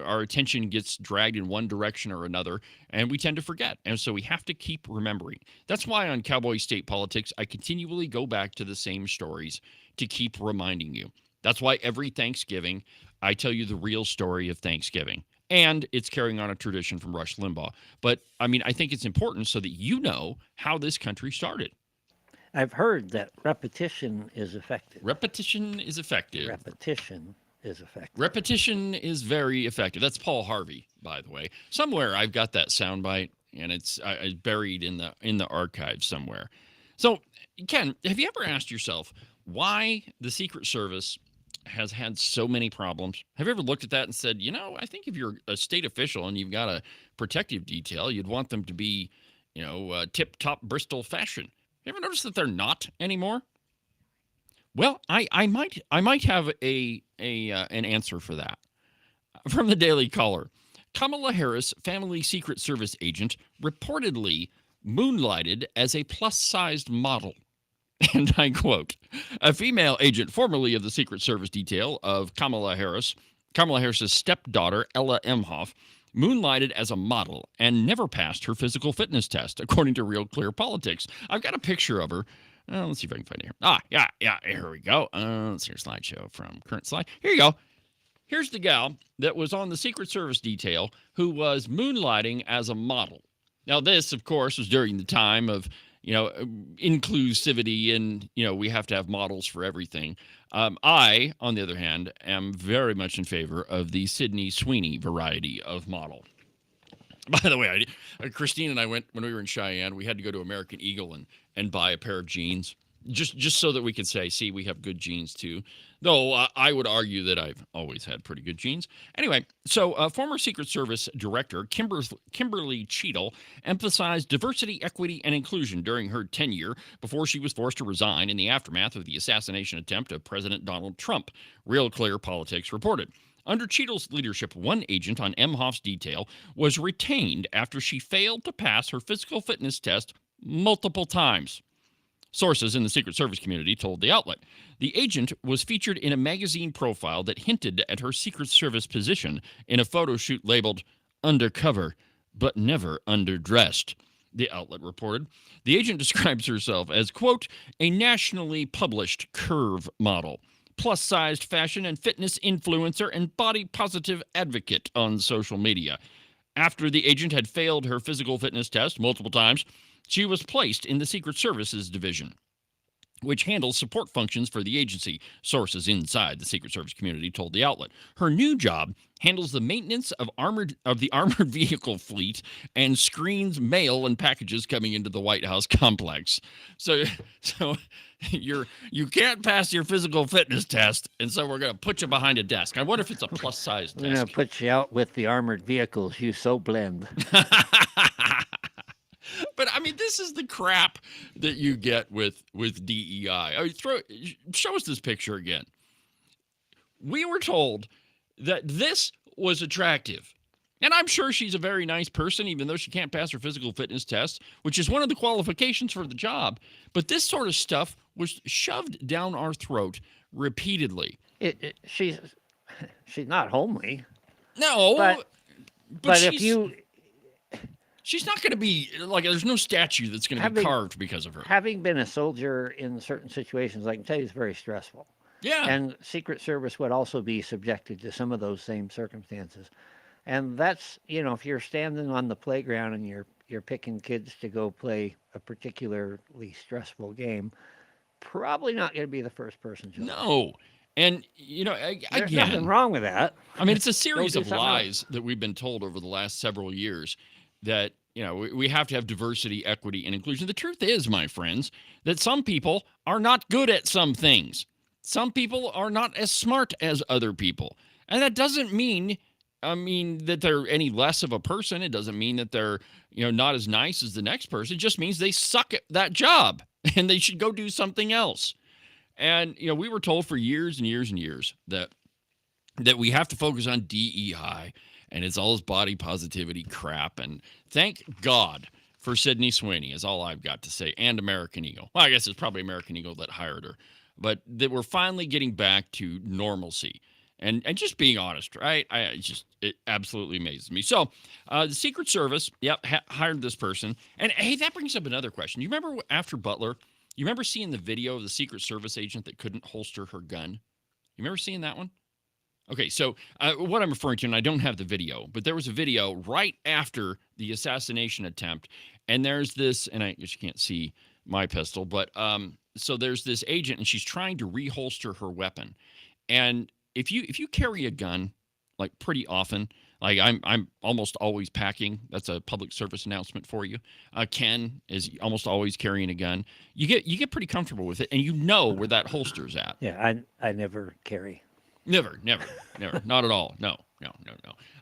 Speaker 3: our attention gets dragged in one direction or another, and we tend to forget. And so we have to keep remembering. That's why on Cowboy State Politics, I continually go back to the same stories to keep reminding you. That's why every Thanksgiving, I tell you the real story of Thanksgiving. And it's carrying on a tradition from Rush Limbaugh. But, I mean, I think it's important so that you know how this country started.
Speaker 4: I've heard that repetition is effective.
Speaker 3: Repetition is effective.
Speaker 4: Repetition is effective.
Speaker 3: Repetition is very effective. That's Paul Harvey, by the way. Somewhere I've got that soundbite, and it's buried in the archive somewhere. So, Ken, have you ever asked yourself why the Secret Service has had so many problems? Have you ever looked at that and said, I think if you're a state official and you've got a protective detail, you'd want them to be, tip-top Bristol fashion. You ever notice that they're not anymore? Well, I might have an answer for that. From the Daily Caller, Kamala Harris, family Secret Service agent, reportedly moonlighted as a plus-sized model. And I quote, a female agent formerly of the Secret Service detail of Kamala Harris's stepdaughter, Ella Emhoff, moonlighted as a model and never passed her physical fitness test, according to Real Clear Politics. I've got a picture of her. Let's see if I can find it here. Yeah, here we go. Let's see your slideshow from current slide. Here you go. Here's the gal that was on the Secret Service detail who was moonlighting as a model. Now, this, of course, was during the time of, inclusivity and, we have to have models for everything. I, on the other hand, am very much in favor of the Sydney Sweeney variety of model. By the way, Christine and I went, when we were in Cheyenne, we had to go to American Eagle and buy a pair of jeans. just so that we could say, see, we have good genes too. Though I would argue that I've always had pretty good genes. Anyway, so former Secret Service Director Kimberly Cheadle emphasized diversity, equity, and inclusion during her tenure before she was forced to resign in the aftermath of the assassination attempt of President Donald Trump, Real Clear Politics reported. Under Cheadle's leadership, one agent on Emhoff's detail was retained after she failed to pass her physical fitness test multiple times. Sources in the Secret Service community told the outlet. The agent was featured in a magazine profile that hinted at her Secret Service position in a photo shoot labeled undercover, but never underdressed, the outlet reported. The agent describes herself as, quote, a nationally published curve model, plus-sized fashion and fitness influencer, and body-positive advocate on social media. After the agent had failed her physical fitness test multiple times, she was placed in the Secret Services Division, which handles support functions for the agency, sources inside the Secret Service community told the outlet. Her new job handles the maintenance of the armored vehicle fleet and screens mail and packages coming into the White House complex. So you can't pass your physical fitness test, and so we're going to put you behind a desk. I wonder if it's a plus-size desk.
Speaker 4: We're going to put you out with the armored vehicles. You so blend.
Speaker 3: But I mean, this is the crap that you get with DEI. I mean, show us this picture again. We were told that this was attractive. And I'm sure she's a very nice person, even though she can't pass her physical fitness test, which is one of the qualifications for the job. But this sort of stuff was shoved down our throat repeatedly.
Speaker 4: She's not homely.
Speaker 3: No,
Speaker 4: but if you...
Speaker 3: She's not going to be, like, there's no statue that's going to be carved because of her.
Speaker 4: Having been a soldier in certain situations, I can tell you it's very stressful.
Speaker 3: Yeah.
Speaker 4: And Secret Service would also be subjected to some of those same circumstances. And that's, if you're standing on the playground and you're picking kids to go play a particularly stressful game, probably not going to be the first person chosen.
Speaker 3: No. And,
Speaker 4: there's nothing wrong with that.
Speaker 3: I mean, it's a series of lies that we've been told over the last several years that, we have to have diversity, equity, and inclusion. The truth is, my friends, that some people are not good at some things. Some people are not as smart as other people. And that doesn't mean, that they're any less of a person. It doesn't mean that they're, not as nice as the next person. It just means they suck at that job and they should go do something else. And, we were told for years and years and years that we have to focus on DEI. And it's all this body positivity crap. And thank God for Sydney Sweeney is all I've got to say. And American Eagle. Well, I guess it's probably American Eagle that hired her. But that we're finally getting back to normalcy. And just being honest, right? It absolutely amazes me. So the Secret Service, hired this person. And, hey, that brings up another question. You remember after Butler, you remember seeing the video of the Secret Service agent that couldn't holster her gun? You remember seeing that one? Okay, so what I'm referring to, and I don't have the video, but there was a video right after the assassination attempt, and there's this, and I guess you can't see my pistol, but so there's this agent, and she's trying to reholster her weapon. And if you carry a gun, like pretty often, like I'm almost always packing. That's a public service announcement for you. Ken is almost always carrying a gun. You get pretty comfortable with it, and you know where that holster's at.
Speaker 4: Yeah, I never carry.
Speaker 3: Never. Not at all. No.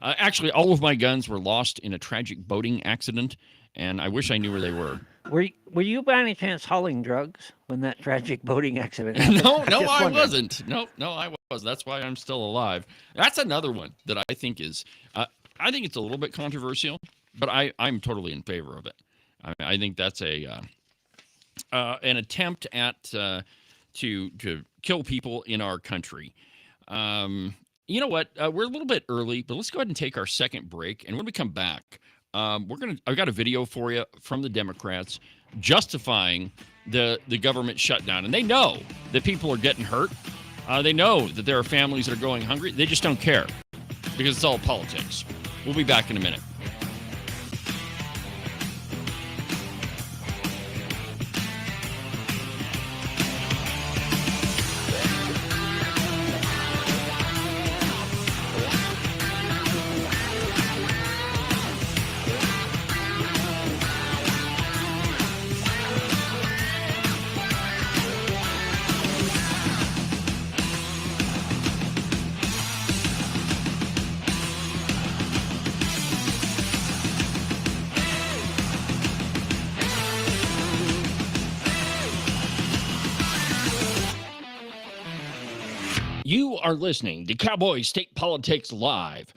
Speaker 3: Actually, all of my guns were lost in a tragic boating accident, and I wish I knew where they were.
Speaker 4: Were you by any chance hauling drugs when that tragic boating accident happened?
Speaker 3: No, I wasn't. No, I wasn't. That's why I'm still alive. That's another one that I think is, I think it's a little bit controversial, but I'm totally in favor of it. I think that's an attempt at to kill people in our country. You know what? We're a little bit early, but let's go ahead and take our second break. And when we come back, I've got a video for you from the Democrats justifying the government shutdown. And they know that people are getting hurt. They know that there are families that are going hungry. They just don't care because it's all politics. We'll be back in a minute. are listening to Cowboy State Politics Live.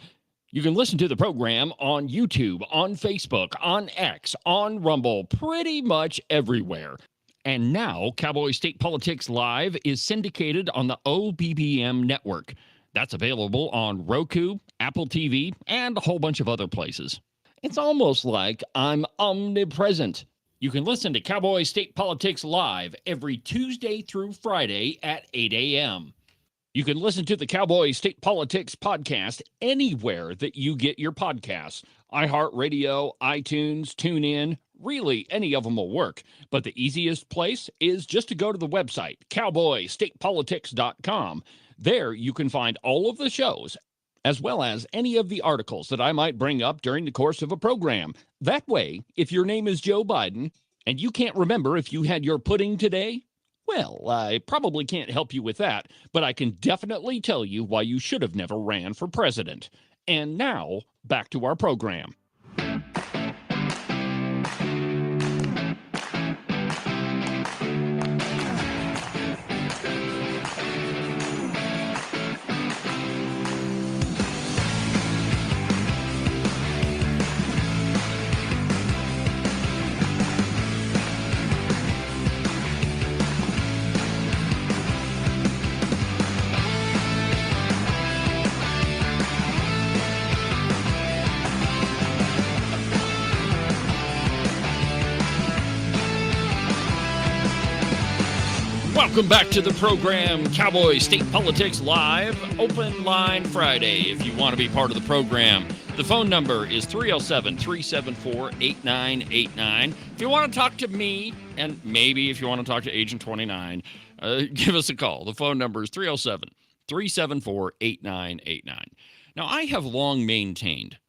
Speaker 3: You can listen to the program on YouTube, on Facebook, on X, on Rumble, pretty much everywhere. And now, Cowboy State Politics Live is syndicated on the OBBM network. That's available on Roku, Apple TV, and a whole bunch of other places. It's almost like I'm omnipresent. You can listen to Cowboy State Politics Live every Tuesday through Friday at 8 a.m. You can listen to the Cowboy State Politics podcast anywhere that you get your podcasts. iHeartRadio, iTunes, TuneIn, really any of them will work. But the easiest place is just to go to the website, cowboystatepolitics.com. There you can find all of the shows, as well as any of the articles that I might bring up during the course of a program. That way, if your name is Joe Biden and you can't remember if you had your pudding today, well, I probably can't help you with that, but I can definitely tell you why you should have never ran for president. And now, back to our program. Welcome back to the program, Cowboy State Politics Live, Open Line Friday. If you want to be part of the program, the phone number is 307-374-8989. If you want to talk to me, and maybe if you want to talk to Agent 29, give us a call. The phone number is 307-374-8989. Now, I have long maintained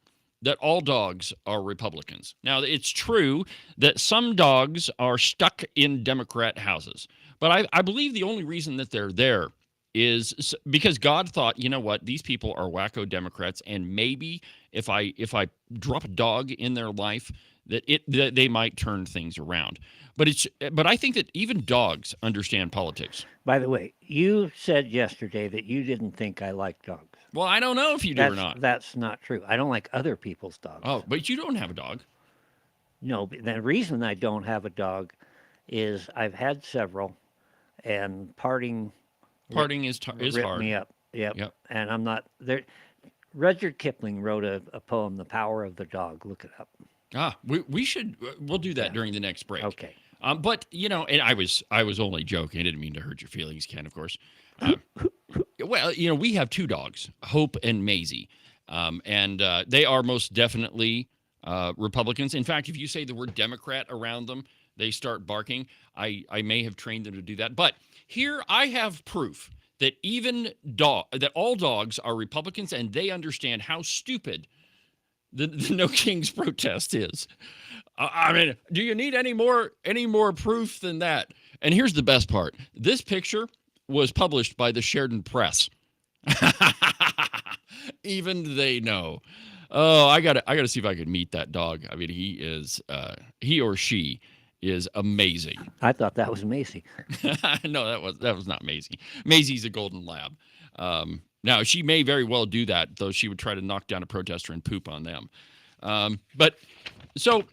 Speaker 3: that all dogs are Republicans. Now, it's true that some dogs are stuck in Democrat houses. But I believe the only reason that they're there is because God thought, you know what, these people are wacko Democrats, and maybe if I drop a dog in their life, that they might turn things around. But I think that even dogs understand politics.
Speaker 4: By the way, you said yesterday that you didn't think I liked dogs.
Speaker 3: Well, I don't know if you do or not.
Speaker 4: That's not true. I don't like other people's dogs.
Speaker 3: Oh, but you don't have a dog.
Speaker 4: No, but the reason I don't have a dog is I've had several. And parting
Speaker 3: is
Speaker 4: ripped
Speaker 3: hard.
Speaker 4: me up.
Speaker 3: Yep.
Speaker 4: And I'm not there. Rudyard Kipling wrote a poem, "The Power of the Dog." Look it up.
Speaker 3: We'll do that during the next break.
Speaker 4: Okay.
Speaker 3: But and I was only joking. I didn't mean to hurt your feelings, Ken. Of course. Well, we have two dogs, Hope and Maisie, and they are most definitely Republicans. In fact, if you say the word Democrat around them, they start barking. I may have trained them to do that. But here I have proof that that all dogs are Republicans, and they understand how stupid the No Kings protest is. I mean, do you need any more proof than that? And here's the best part. This picture was published by the Sheridan Press. Even they know. Oh, I gotta see if I can meet that dog. I mean, he or she is amazing.
Speaker 4: I thought that was Macy.
Speaker 3: No, that was not Maisie. Maisie's a golden lab. Now she may very well do that, though she would try to knock down a protester and poop on them. But so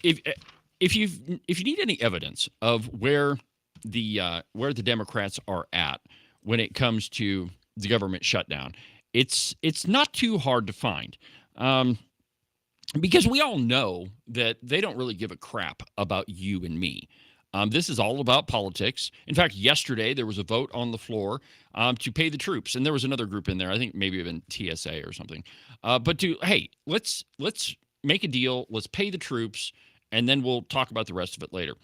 Speaker 3: if you need any evidence of where the Democrats are at when it comes to the government shutdown, it's not too hard to find. Because we all know that they don't really give a crap about you and me. This is all about politics. In fact, yesterday there was a vote on the floor to pay the troops, and there was another group in there. I think maybe even TSA or something. But let's make a deal. Let's pay the troops, and then we'll talk about the rest of it later.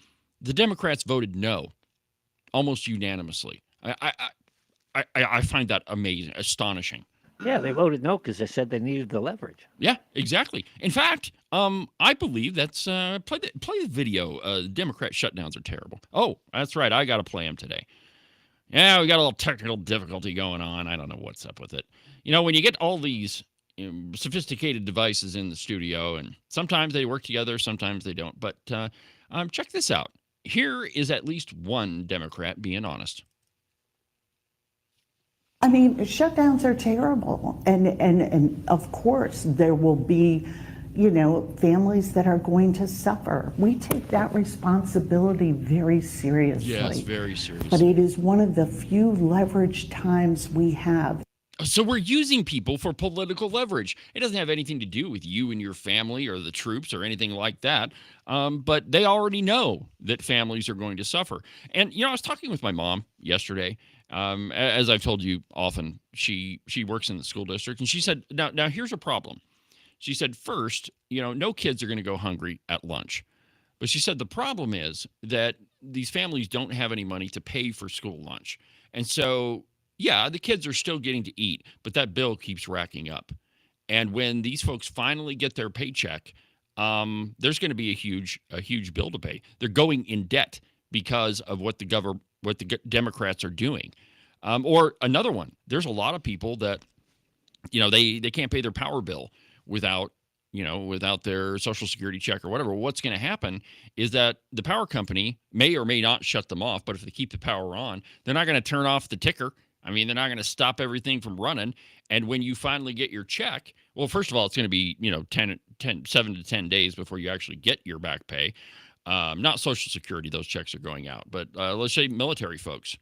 Speaker 3: The Democrats voted no, almost unanimously. I find that amazing, astonishing.
Speaker 4: Yeah, they voted no because they said they needed the leverage.
Speaker 3: Yeah, exactly. In fact, I believe that's play the video. Democrat shutdowns are terrible. Oh, that's right. I got to play them today. Yeah, we got a little technical difficulty going on. I don't know what's up with it. When you get all these sophisticated devices in the studio, and sometimes they work together, sometimes they don't. But check this out. Here is at least one Democrat being honest.
Speaker 5: I mean, shutdowns are terrible. And of course, there will be, families that are going to suffer. We take that responsibility very seriously.
Speaker 3: Yes, very seriously.
Speaker 5: But it is one of the few leverage times we have.
Speaker 3: So we're using people for political leverage. It doesn't have anything to do with you and your family or the troops or anything like that. But they already know that families are going to suffer. And, I was talking with my mom yesterday. As I've told you often, she works in the school district. And she said, now here's a problem. She said, first, no kids are going to go hungry at lunch. But she said the problem is that these families don't have any money to pay for school lunch. And so, yeah, the kids are still getting to eat, but that bill keeps racking up. And when these folks finally get their paycheck, there's going to be a huge bill to pay. They're going in debt because of what the Democrats are doing. Or another one, there's a lot of people that, they can't pay their power bill without their Social Security check or whatever. What's going to happen is that the power company may or may not shut them off, but if they keep the power on, they're not going to turn off the ticker. I mean, they're not going to stop everything from running. And when you finally get your check, well, first of all, it's going to be, 7 to 10 days before you actually get your back pay. Not Social Security, those checks are going out. But let's say military folks.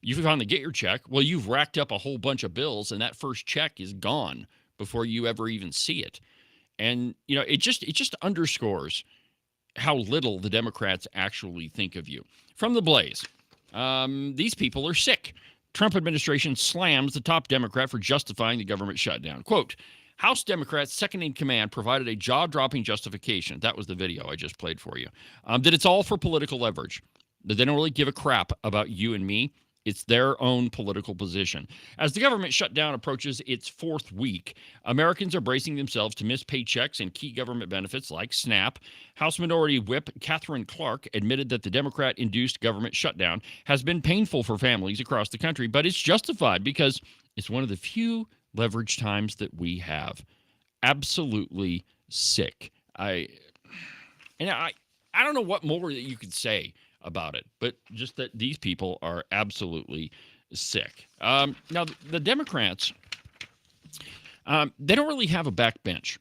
Speaker 3: You finally get your check. Well, you've racked up a whole bunch of bills, and that first check is gone before you ever even see it. And, it just underscores how little the Democrats actually think of you. From the Blaze, these people are sick. Trump administration slams the top Democrat for justifying the government shutdown. Quote, House Democrats second in command provided a jaw-dropping justification. That was the video I just played for you. That it's all for political leverage. That they don't really give a crap about you and me. It's their own political position. As the government shutdown approaches its fourth week, Americans are bracing themselves to miss paychecks and key government benefits like SNAP. House Minority Whip Catherine Clark admitted that the Democrat-induced government shutdown has been painful for families across the country, but it's justified because it's one of the few leverage times that we have. Absolutely sick. I don't know what more that you could say about it, but just that these people are absolutely sick. Now, the Democrats, they don't really have a backbench.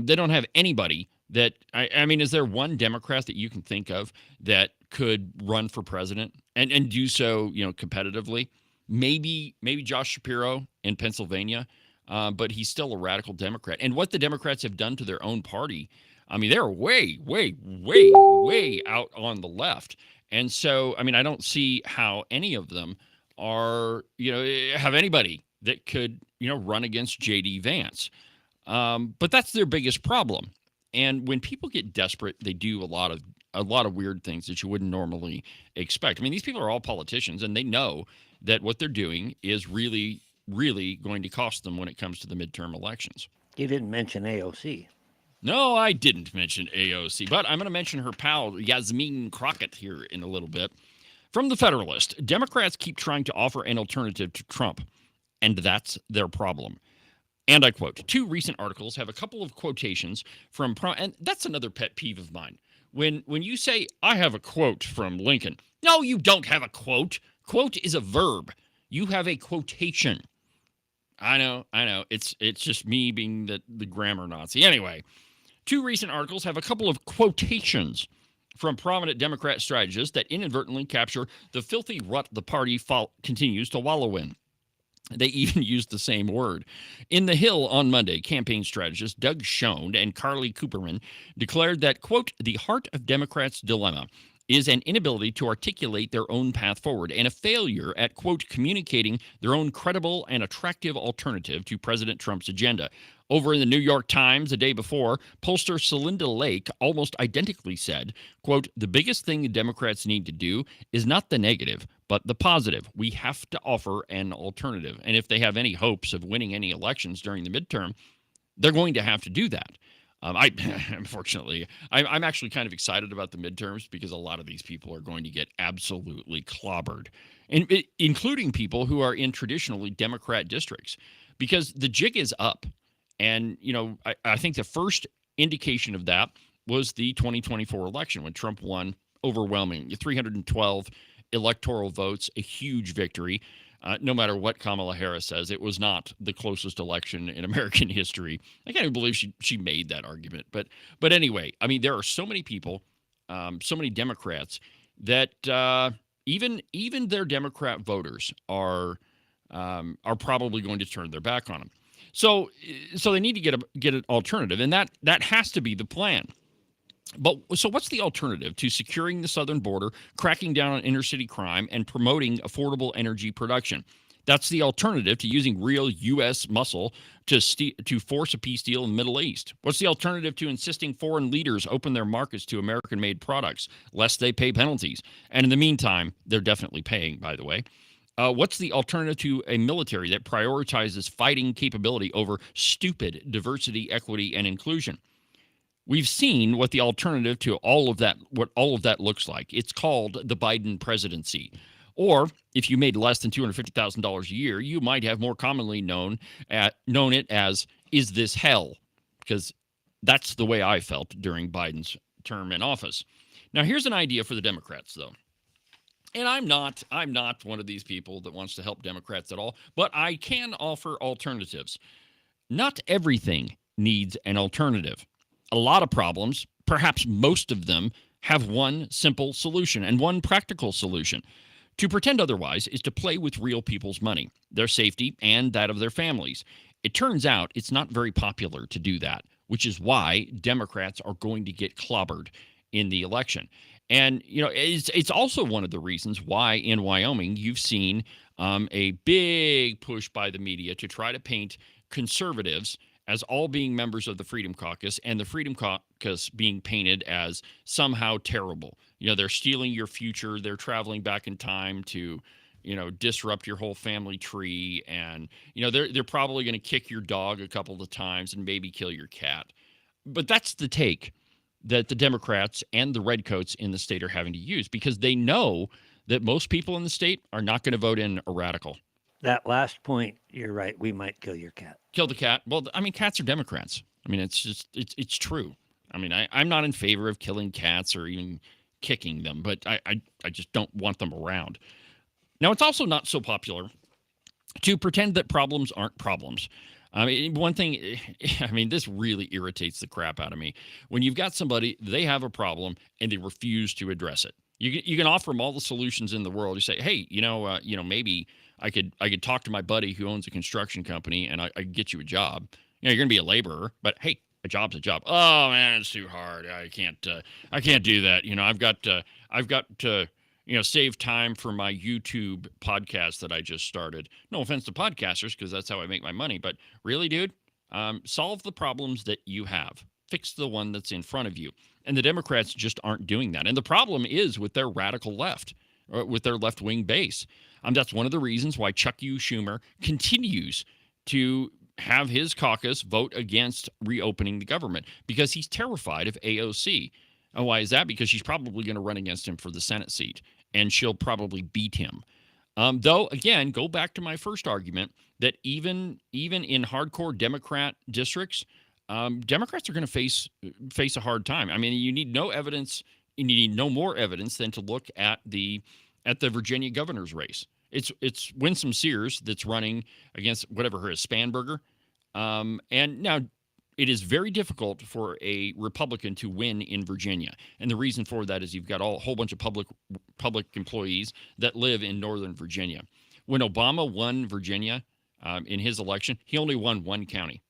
Speaker 3: They don't have anybody that, I mean, is there one Democrat that you can think of that could run for president and do so, competitively? Maybe Josh Shapiro in Pennsylvania, but he's still a radical Democrat. And what the Democrats have done to their own party, I mean, they're way, way, way, way out on the left. And so, I mean, I don't see how any of them are, have anybody that could, run against J.D. Vance. But that's their biggest problem. And when people get desperate, they do a lot of weird things that you wouldn't normally expect. I mean, these people are all politicians, and they know that what they're doing is really, really going to cost them when it comes to the midterm elections.
Speaker 4: You didn't mention AOC.
Speaker 3: No, I didn't mention AOC, but I'm going to mention her pal, Yasmin Crockett, here in a little bit. From the Federalist, Democrats keep trying to offer an alternative to Trump, and that's their problem. And I quote, 2 recent articles have a couple of quotations from, and that's another pet peeve of mine. When you say, I have a quote from Lincoln. No, you don't have a quote. Quote is a verb. You have a quotation. I know. It's just me being the grammar Nazi. Anyway, 2 recent articles have a couple of quotations from prominent Democrat strategists that inadvertently capture the filthy rut the party continues to wallow in. They even used the same word. In The Hill on Monday, campaign strategist Doug Schoen and Carly Cooperman declared that, quote, the heart of Democrats' dilemma is an inability to articulate their own path forward and a failure at, quote, communicating their own credible and attractive alternative to President Trump's agenda. Over in the New York Times the day before, pollster Celinda Lake almost identically said, quote, the biggest thing the Democrats need to do is not the negative, but the positive. We have to offer an alternative. And if they have any hopes of winning any elections during the midterm, they're going to have to do that. Unfortunately, I'm actually kind of excited about the midterms because a lot of these people are going to get absolutely clobbered, including people who are in traditionally Democrat districts, because the jig is up. And, I think the first indication of that was the 2024 election when Trump won overwhelming 312 electoral votes, a huge victory. no matter what Kamala Harris says. It was not the closest election in American history. I can't even believe she made that argument. But anyway, I mean, there are so many people, so many Democrats that even their Democrat voters are probably going to turn their back on them. So they need to get an alternative, and that has to be the plan. But so what's the alternative to securing the southern border, cracking down on inner city crime, and promoting affordable energy production? That's the alternative to using real U.S. muscle to force a peace deal in the Middle East. What's the alternative to insisting foreign leaders open their markets to American-made products, lest they pay penalties? And in the meantime, they're definitely paying, by the way. What's the alternative to a military that prioritizes fighting capability over stupid diversity, equity, and inclusion? We've seen what the alternative to all of that looks like. It's called the Biden presidency. Or if you made less than $250,000 a year, you might have more commonly known it as, is this hell? Because that's the way I felt during Biden's term in office. Now, here's an idea for the Democrats, though. And I'm not one of these people that wants to help Democrats at all, but I can offer alternatives. Not everything needs an alternative. A lot of problems, perhaps most of them, have one simple solution and one practical solution. To pretend otherwise is to play with real people's money, their safety, and that of their families. It turns out it's not very popular to do that, which is why Democrats are going to get clobbered in the election. And, it's also one of the reasons why in Wyoming you've seen a big push by the media to try to paint conservatives as all being members of the Freedom Caucus, and the Freedom Caucus being painted as somehow terrible. They're stealing your future. They're traveling back in time to, disrupt your whole family tree. And, they're probably going to kick your dog a couple of times and maybe kill your cat. But that's the take that the Democrats and the redcoats in the state are having to use, because they know that most people in the state are not going to vote in a radical.
Speaker 4: That last point, you're right. We might kill your cat.
Speaker 3: Kill the cat. Well, I mean, cats are Democrats. I mean, it's true. I mean, I'm not in favor of killing cats or even kicking them, but I just don't want them around. Now, it's also not so popular to pretend that problems aren't problems. I mean, one thing, this really irritates the crap out of me. When you've got somebody, they have a problem and they refuse to address it. You can offer them all the solutions in the world. You say, hey, maybe I could talk to my buddy who owns a construction company and I could get you a job. You're going to be a laborer, but hey, a job's a job. Oh man, it's too hard. I can't do that. I've got to save time for my YouTube podcast that I just started. No offense to podcasters, because that's how I make my money. But really, dude, solve the problems that you have. Fix the one that's in front of you. And the Democrats just aren't doing that. And the problem is with their radical left, or with their left-wing base. That's one of the reasons why Chuck U. Schumer continues to have his caucus vote against reopening the government, because he's terrified of AOC. And why is that? Because she's probably going to run against him for the Senate seat, and she'll probably beat him. Though, again, go back to my first argument that even in hardcore Democrat districts, Democrats are going to face a hard time. I mean, you need no evidence. You need no more evidence than to look at the Virginia governor's race. It's Winsome Sears that's running against whatever her is, Spanberger. And now it is very difficult for a Republican to win in Virginia. And the reason for that is you've got a whole bunch of public employees that live in Northern Virginia. When Obama won Virginia in his election, he only won one county.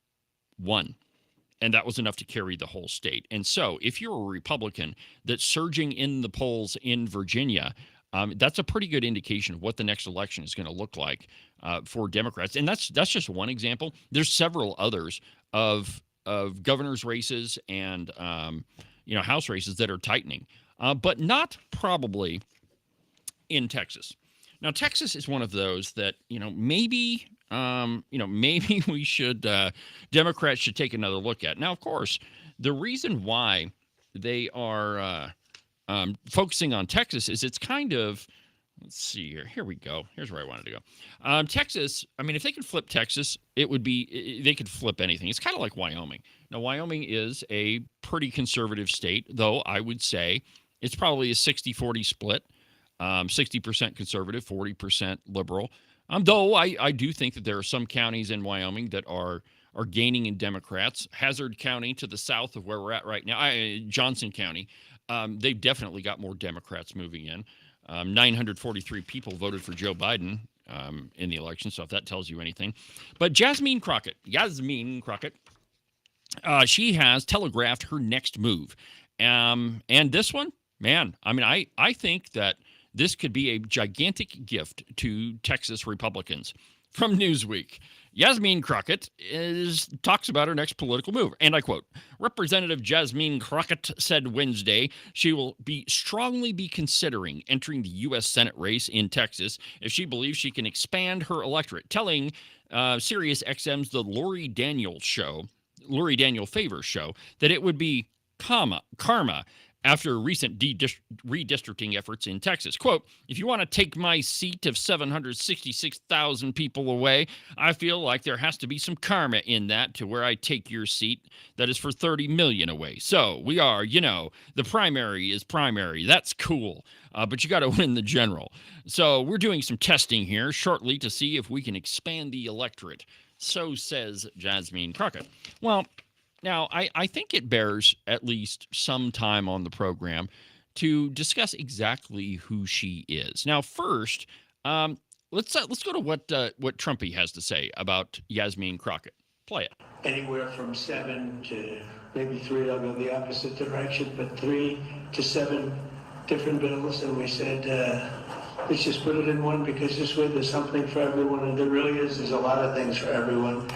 Speaker 3: One. And that was enough to carry the whole state. And so if you're a Republican that's surging in the polls in Virginia, that's a pretty good indication of what the next election is going to look like for Democrats. And that's just one example. There's several others of governor's races and House races that are tightening, but not probably in Texas. Now, Texas is one of those that maybe we should Democrats should take another look at. Now, of course, the reason why they are focusing on Texas is it's kind of, let's see here. Here we go. Here's where I wanted to go. Texas, I mean, if they could flip Texas, they could flip anything. It's kind of like Wyoming. Now, Wyoming is a pretty conservative state, though I would say it's probably a 60-40 split, 60% conservative, 40% liberal. Though I do think that there are some counties in Wyoming that are gaining in Democrats. Hazard County to the south of where we're at right now, Johnson County, they've definitely got more Democrats moving in. 943 people voted for Joe Biden in the election, so if that tells you anything. But Yasmin Crockett, she has telegraphed her next move. And this one, man, I mean, I think that this could be a gigantic gift to Texas Republicans. From Newsweek, Yasmin Crockett talks about her next political move. And I quote, Representative Yasmin Crockett said Wednesday she will strongly be considering entering the U.S. Senate race in Texas if she believes she can expand her electorate, telling Sirius XM's The Lori Daniel Favors Show, that it would be karma after recent redistricting efforts in Texas. Quote, if you want to take my seat of 766,000 people away, I feel like there has to be some karma in that to where I take your seat that is for 30 million away. So we are, the primary is primary. That's cool. But you got to win the general. So we're doing some testing here shortly to see if we can expand the electorate. So says Yasmin Crockett. Well, now, I think it bears at least some time on the program to discuss exactly who she is. Now, first, let's go to what Trumpy has to say about Yasmin Crockett. Play it.
Speaker 6: Anywhere from 7 to maybe 3, I'll go the opposite direction, but 3 to 7 different bills, and we said, let's just put it in one, because this way there's something for everyone, and there really is. There's a lot of things for everyone.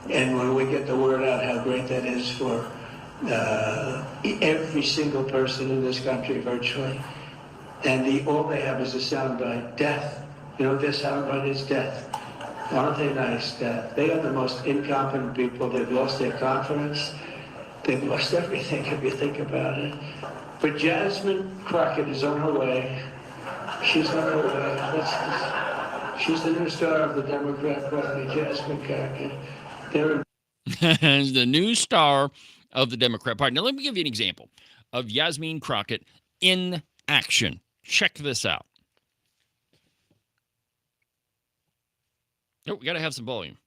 Speaker 6: And when we get the word out how great that is for every single person in this country virtually, and all they have is a soundbite, death. You know what their soundbite is? Death. Aren't they nice? Death. They are the most incompetent people. They've lost their confidence. They've lost everything if you think about it. But Yasmin Crockett is on her way. She's on her way. She's the new star of the Democrat Party, Yasmin Crockett.
Speaker 3: As the new star of the Democrat Party. Now, let me give you an example of Yasmin Crockett in action. Check this out. Oh, we got to have some volume.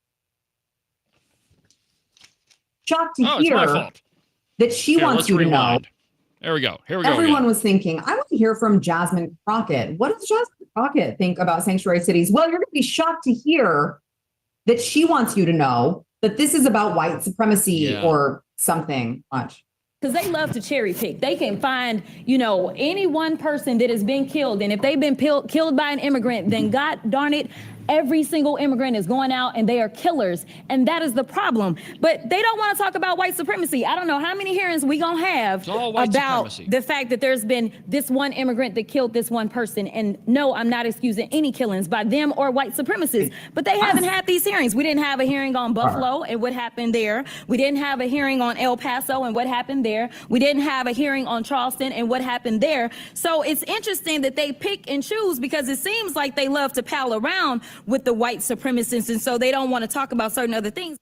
Speaker 7: Shocked to
Speaker 3: it's my
Speaker 7: hear
Speaker 3: fault.
Speaker 7: that she wants you to know.
Speaker 3: There we go. Here we
Speaker 7: go. Everyone
Speaker 3: again.
Speaker 7: was thinking, I want to hear from Yasmin Crockett. What does Yasmin Crockett think about sanctuary cities? Well, you're going to be shocked to hear that she wants you to know that this is about white supremacy or something much.
Speaker 8: Because they love to cherry pick. They can find, any one person that has been killed. And if they've been killed by an immigrant, then God darn it, every single immigrant is going out and they are killers. And that is the problem. But they don't want to talk about white supremacy. I don't know how many hearings we going to have about the fact that there's been this one immigrant that killed this one person. And no, I'm not excusing any killings by them or white supremacists. But they haven't had these hearings. We didn't have a hearing on Buffalo and what happened there. We didn't have a hearing on El Paso and what happened there. We didn't have a hearing on Charleston and what happened there. So it's interesting that they pick and choose, because it seems like they love to pal around with the white supremacists, and so they don't want to talk about certain other things.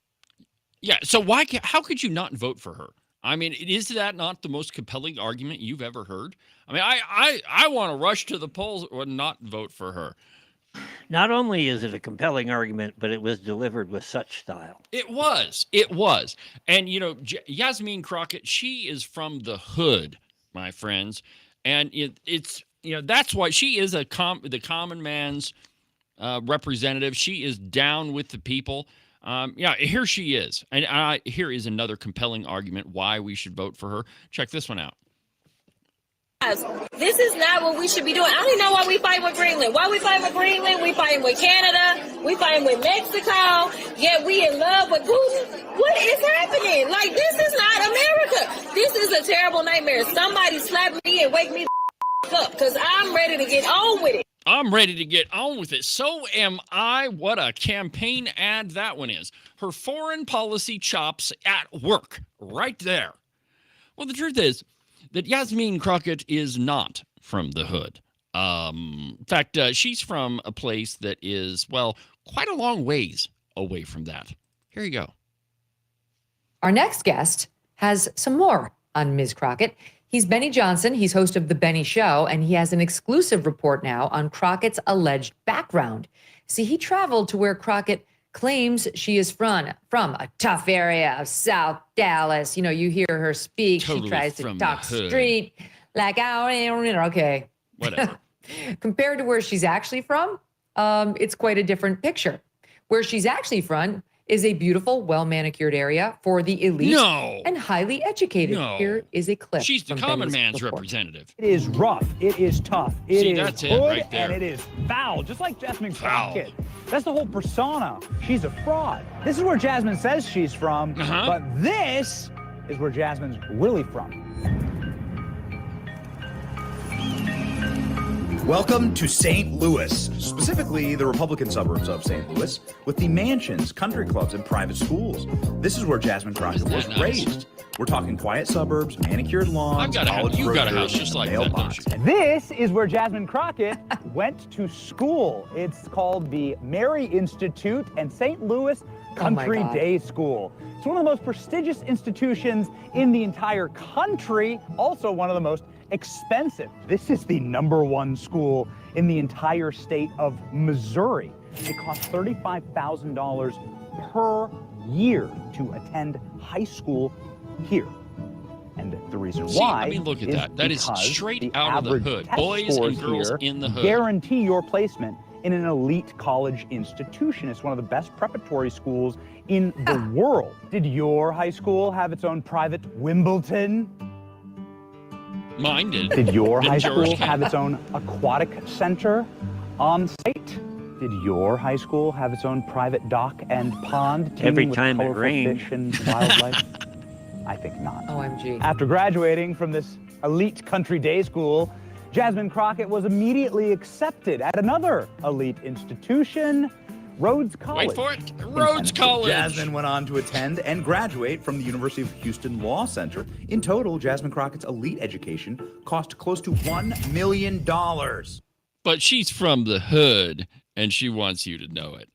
Speaker 3: Yeah, so how could you not vote for her? I mean, is that not the most compelling argument you've ever heard? I mean, I want to rush to the polls or not vote for her.
Speaker 4: Not only is it a compelling argument, but it was delivered with such style.
Speaker 3: It was. And, Yasmin Crockett, she is from the hood, my friends. And it's that's why she is the common man's representative. She is down with the people. Here she is. And here is another compelling argument why we should vote for her. Check this one out.
Speaker 9: This is not what we should be doing. I don't even know why we fight with Greenland. Why we fighting with Greenland? We fighting with Canada. We fighting with Mexico. Yet we in love with Putin. What is happening? Like, this is not America. This is a terrible nightmare. Somebody slap me and wake me the up, because I'm ready to get on with it.
Speaker 3: I'm ready to get on with it. So am I. What a campaign ad that one is. Her foreign policy chops at work right there. Well, the truth is that Yasmin Crockett is not from the hood. In fact, she's from a place that is, quite a long ways away from that. Here you go.
Speaker 10: Our next guest has some more on Ms. Crockett. He's Benny Johnson. He's host of The Benny Show, and he has an exclusive report now on Crockett's alleged background. See, he traveled to where Crockett claims she is from a tough area of South Dallas. You know, you hear her speak.
Speaker 3: Totally
Speaker 10: she tries to
Speaker 3: from
Speaker 10: talk
Speaker 3: the hood.
Speaker 10: street like, okay.
Speaker 3: Whatever.
Speaker 10: Compared to where she's actually from, it's quite a different picture. Where she's actually from is a beautiful, well-manicured area for the elite and highly educated.
Speaker 3: No.
Speaker 10: Here is a clip.
Speaker 3: She's the
Speaker 10: from
Speaker 3: common
Speaker 10: Benny's
Speaker 3: man's
Speaker 10: report.
Speaker 3: representative.
Speaker 11: It is rough. It is tough. It
Speaker 3: See,
Speaker 11: is
Speaker 3: that's it
Speaker 11: hood,
Speaker 3: right there.
Speaker 11: and it is foul, just like Jasmine
Speaker 3: Foul.
Speaker 11: Crockett. That's the whole persona. She's a fraud. This is where Jasmine says she's from, but this is where Jasmine's really from.
Speaker 12: Welcome to St. Louis, specifically the Republican suburbs of St. Louis, with the mansions, country clubs, and private schools. This is where Jasmine Crockett was raised. We're talking quiet suburbs, manicured lawns, college
Speaker 3: you got a house
Speaker 12: brochures,
Speaker 3: just
Speaker 12: and
Speaker 3: like
Speaker 12: mailbox.
Speaker 3: that, don't
Speaker 11: This is where Jasmine Crockett went to school. It's called the Mary Institute and St. Louis Country
Speaker 10: God.
Speaker 11: Day School. It's one of the most prestigious institutions in the entire country, also one of the most expensive. This is the #1 school in the entire state of Missouri. It costs $35,000 per year to attend high school here. And the reason why
Speaker 3: I mean, look at that. That is
Speaker 11: because
Speaker 3: straight
Speaker 11: the
Speaker 3: out of the
Speaker 11: average
Speaker 3: hood.
Speaker 11: test
Speaker 3: Boys and
Speaker 11: scores
Speaker 3: girls
Speaker 11: here
Speaker 3: in the hood.
Speaker 11: guarantee your placement in an elite college institution. It's one of the best preparatory schools in the world. Did your high school have its own private Wimbledon?
Speaker 3: Mine did.
Speaker 11: Did your
Speaker 3: Didn't
Speaker 11: high
Speaker 3: yours?
Speaker 11: school have its own aquatic center on site? Did your high school have its own private dock and pond teeming
Speaker 4: Every
Speaker 11: with
Speaker 4: time it
Speaker 11: colorful
Speaker 4: rained.
Speaker 11: fish and wildlife? I think not.
Speaker 10: OMG.
Speaker 11: After graduating from this elite country day school, Jasmine Crockett was immediately accepted at another elite institution, Rhodes College.
Speaker 3: Wait for it.
Speaker 11: in
Speaker 3: Rhodes
Speaker 11: Tennessee.
Speaker 3: College.
Speaker 12: Jasmine went on to attend and graduate from the University of Houston Law Center. In total, Jasmine Crockett's elite education cost close to $1 million.
Speaker 3: But she's from the hood, and she wants you to know it.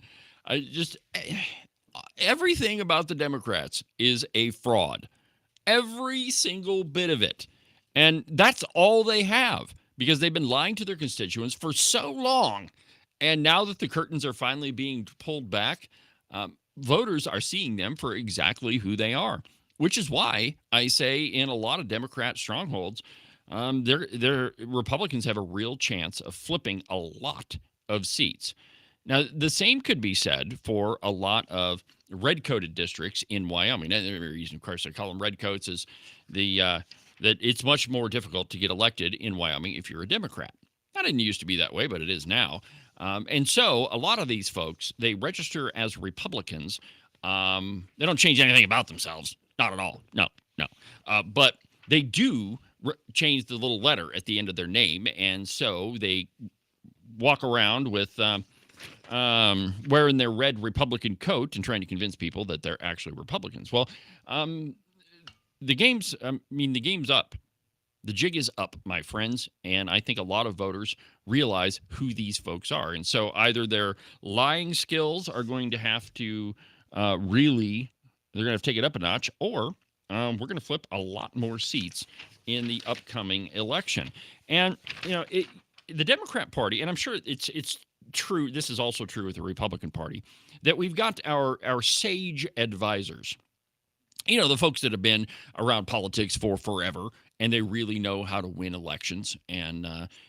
Speaker 3: Everything about the Democrats is a fraud. Every single bit of it. And that's all they have, because they've been lying to their constituents for so long. And now that the curtains are finally being pulled back, voters are seeing them for exactly who they are, which is why I say in a lot of Democrat strongholds, their Republicans have a real chance of flipping a lot of seats. Now, the same could be said for a lot of red-coated districts in Wyoming. And the reason, of course, I call them redcoats is that it's much more difficult to get elected in Wyoming if you're a Democrat. That didn't used to be that way, but it is now. And so a lot of these folks, they register as Republicans. They don't change anything about themselves. Not at all. No. But they do change the little letter at the end of their name. And so they walk around with wearing their red Republican coat and trying to convince people that they're actually Republicans. Well, the game's up. The jig is up, my friends, and I think a lot of voters realize who these folks are. And so either their lying skills are going to have to they're going to have to take it up a notch, or we're going to flip a lot more seats in the upcoming election. And, the Democrat Party, and I'm sure it's true, this is also true with the Republican Party, that we've got our sage advisors. The folks that have been around politics for forever, and they really know how to win elections. And,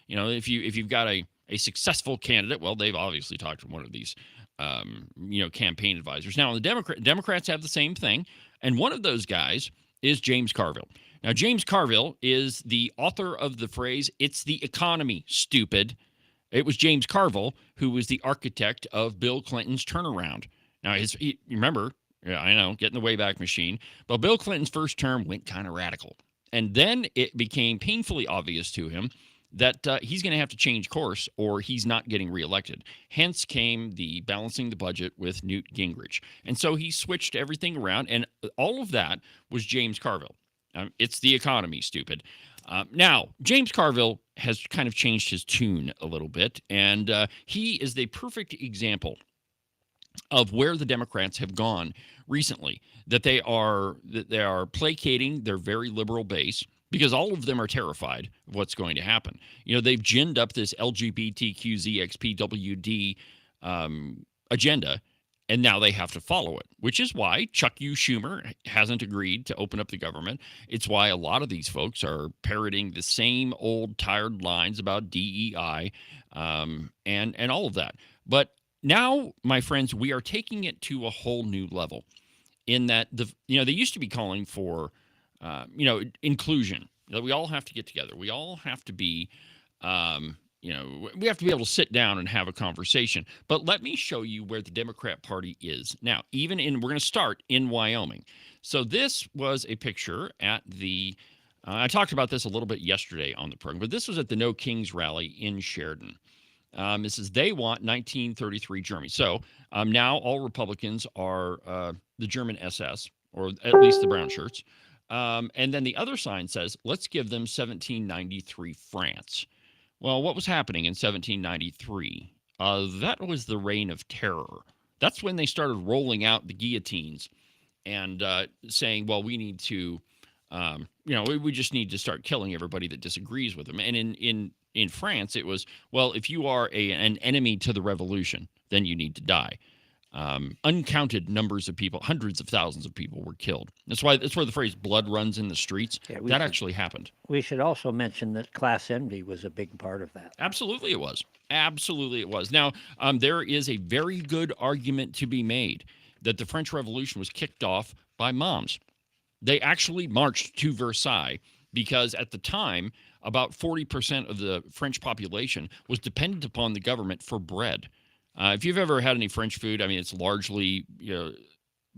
Speaker 3: if you've got a successful candidate, well, they've obviously talked to one of these, campaign advisors. Now, the Democrats have the same thing. And one of those guys is James Carville. Now, James Carville is the author of the phrase, "It's the economy, stupid." It was James Carville who was the architect of Bill Clinton's turnaround. Now, remember, yeah, I know, getting the Wayback Machine. But Bill Clinton's first term went kind of radical. And then it became painfully obvious to him that he's going to have to change course or he's not getting reelected. Hence came the balancing the budget with Newt Gingrich. And so he switched everything around, and all of that was James Carville. It's the economy, stupid. Now, James Carville has kind of changed his tune a little bit, and he is the perfect example of where the Democrats have gone recently, that they are placating their very liberal base because all of them are terrified of what's going to happen. They've ginned up this LGBTQZXPWD agenda, and now they have to follow it, which is why Chuck U. Schumer hasn't agreed to open up the government. It's why a lot of these folks are parroting the same old tired lines about DEI and all of that. But now, my friends, we are taking it to a whole new level in that they used to be calling for inclusion. That we all have to get together. We all have to be we have to be able to sit down and have a conversation. But let me show you where the Democrat Party is now. We're going to start in Wyoming. So this was a picture at the. I talked about this a little bit yesterday on the program, but this was at the No Kings rally in Sheridan. This is they want 1933 Germany. So now all Republicans are the German SS, or at least the brown shirts. And then the other sign says, let's give them 1793 France. Well, what was happening in 1793? That was the reign of terror. That's when they started rolling out the guillotines and saying, well, we need to, we just need to start killing everybody that disagrees with them. And in France, it was, well, if you are an enemy to the revolution, then you need to die. Uncounted numbers of people, hundreds of thousands of people were killed. That's where the phrase "blood runs in the streets" actually happened.
Speaker 4: We should also mention that class envy was a big part of that.
Speaker 3: Absolutely, it was. Absolutely, it was. Now, there is a very good argument to be made that the French Revolution was kicked off by moms. They actually marched to Versailles because at the time, about 40% of the French population was dependent upon the government for bread. If you've ever had any French food, I mean, it's largely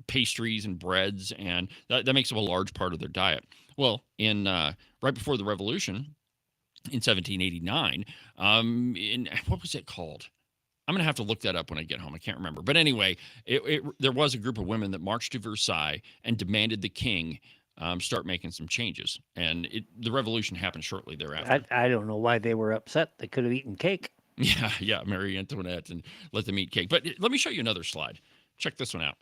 Speaker 3: pastries and breads, and that makes up a large part of their diet. Well, right before the Revolution, in 1789, what was it called? I'm going to have to look that up when I get home. I can't remember. But anyway, there was a group of women that marched to Versailles and demanded the king start making some changes. And the revolution happened shortly thereafter.
Speaker 4: I don't know why they were upset. They could have eaten cake.
Speaker 3: Yeah, Marie Antoinette, and let them eat cake. But let me show you another slide. Check this one out.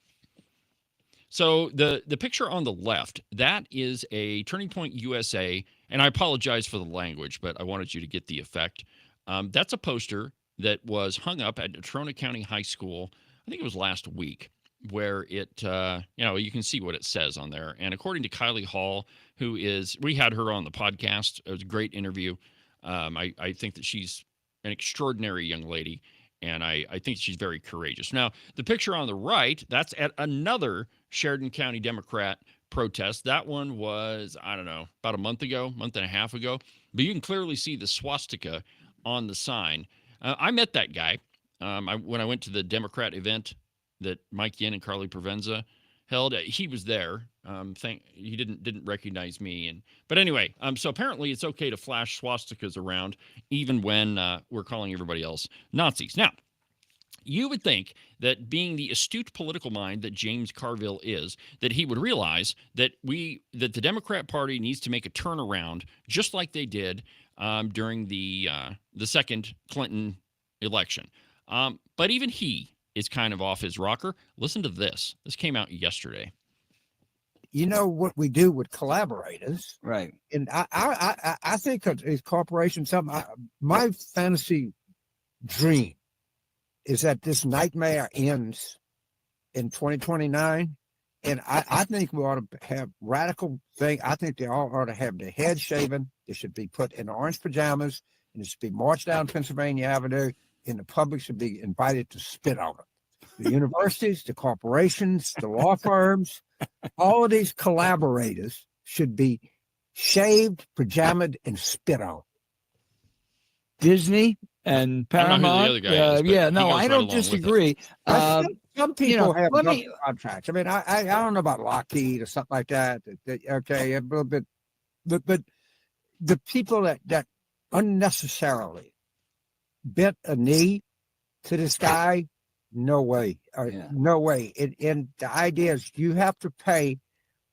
Speaker 3: So the picture on the left, that is a Turning Point USA, and I apologize for the language, but I wanted you to get the effect. That's a poster that was hung up at Natrona County High School, I think it was last week, where it, you can see what it says on there. And according to Kylie Hall, we had her on the podcast. It was a great interview. I think that she's an extraordinary young lady, and I think she's very courageous. Now, the picture on the right, that's at another Sheridan County Democrat protest. That one was, I don't know, about a month and a half ago. But you can clearly see the swastika on the sign. I met that guy when I went to the Democrat event that Mike Yin and Carly Provenza held. He was there. He didn't recognize me. But anyway, so apparently it's okay to flash swastikas around even when we're calling everybody else Nazis. Now, you would think that being the astute political mind that James Carville is, that he would realize that the Democrat Party needs to make a turnaround, just like they did during the second Clinton election. But even he is kind of off his rocker. Listen to this. This came out yesterday.
Speaker 13: You know what we do with collaborators,
Speaker 2: right?
Speaker 13: And I think as corporations, my fantasy dream is that this nightmare ends in 2029, and I think we ought to have radical thing. I think they all ought to have their heads shaven. They should be put in orange pajamas, and it should be marched down Pennsylvania Avenue, and the public should be invited to spit on them. The universities, the corporations, the law firms, all of these collaborators should be shaved, pajamaed, and spit on.
Speaker 2: Disney and Paramount. I don't disagree.
Speaker 13: Some people have contracts. I mean, I don't know about Lockheed or something like that. Okay, a little bit, but the people that unnecessarily bent a knee to this guy, no way, no way. And the idea is you have to pay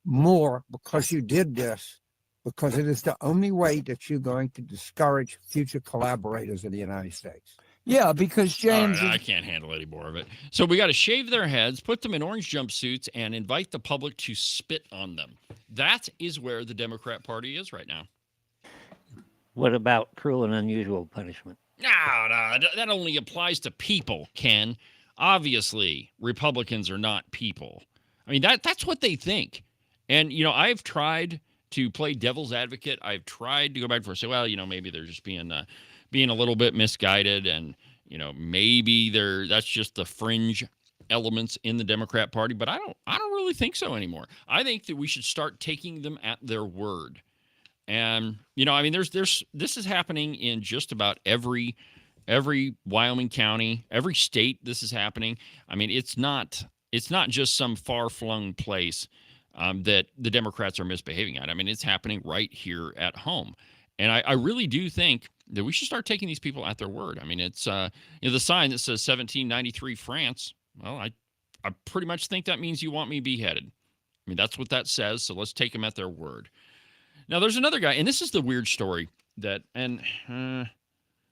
Speaker 13: more because you did this, because it is the only way that you're going to discourage future collaborators in the United States.
Speaker 2: Yeah, because James...
Speaker 3: I can't handle any more of it. So we got to shave their heads, put them in orange jumpsuits, and invite the public to spit on them. That is where the Democrat Party is right now.
Speaker 4: What about cruel and unusual punishment?
Speaker 3: No, that only applies to people, Ken. Obviously, Republicans are not people. I mean, that's what they think. And, I've tried to play devil's advocate. I've tried to go back and forth and say, well, maybe they're just being a little bit misguided, and, maybe that's just the fringe elements in the Democrat Party. But I don't really think so anymore. I think that we should start taking them at their word. And, this is happening in just about every Wyoming county, every state. This is happening. I mean, it's not just some far-flung place that the Democrats are misbehaving at. I mean, it's happening right here at home. And I really do think that we should start taking these people at their word. I mean, it's the sign that says 1793 France. Well, I pretty much think that means you want me beheaded. I mean, that's what that says. So let's take them at their word. Now, there's another guy, and this is the weird story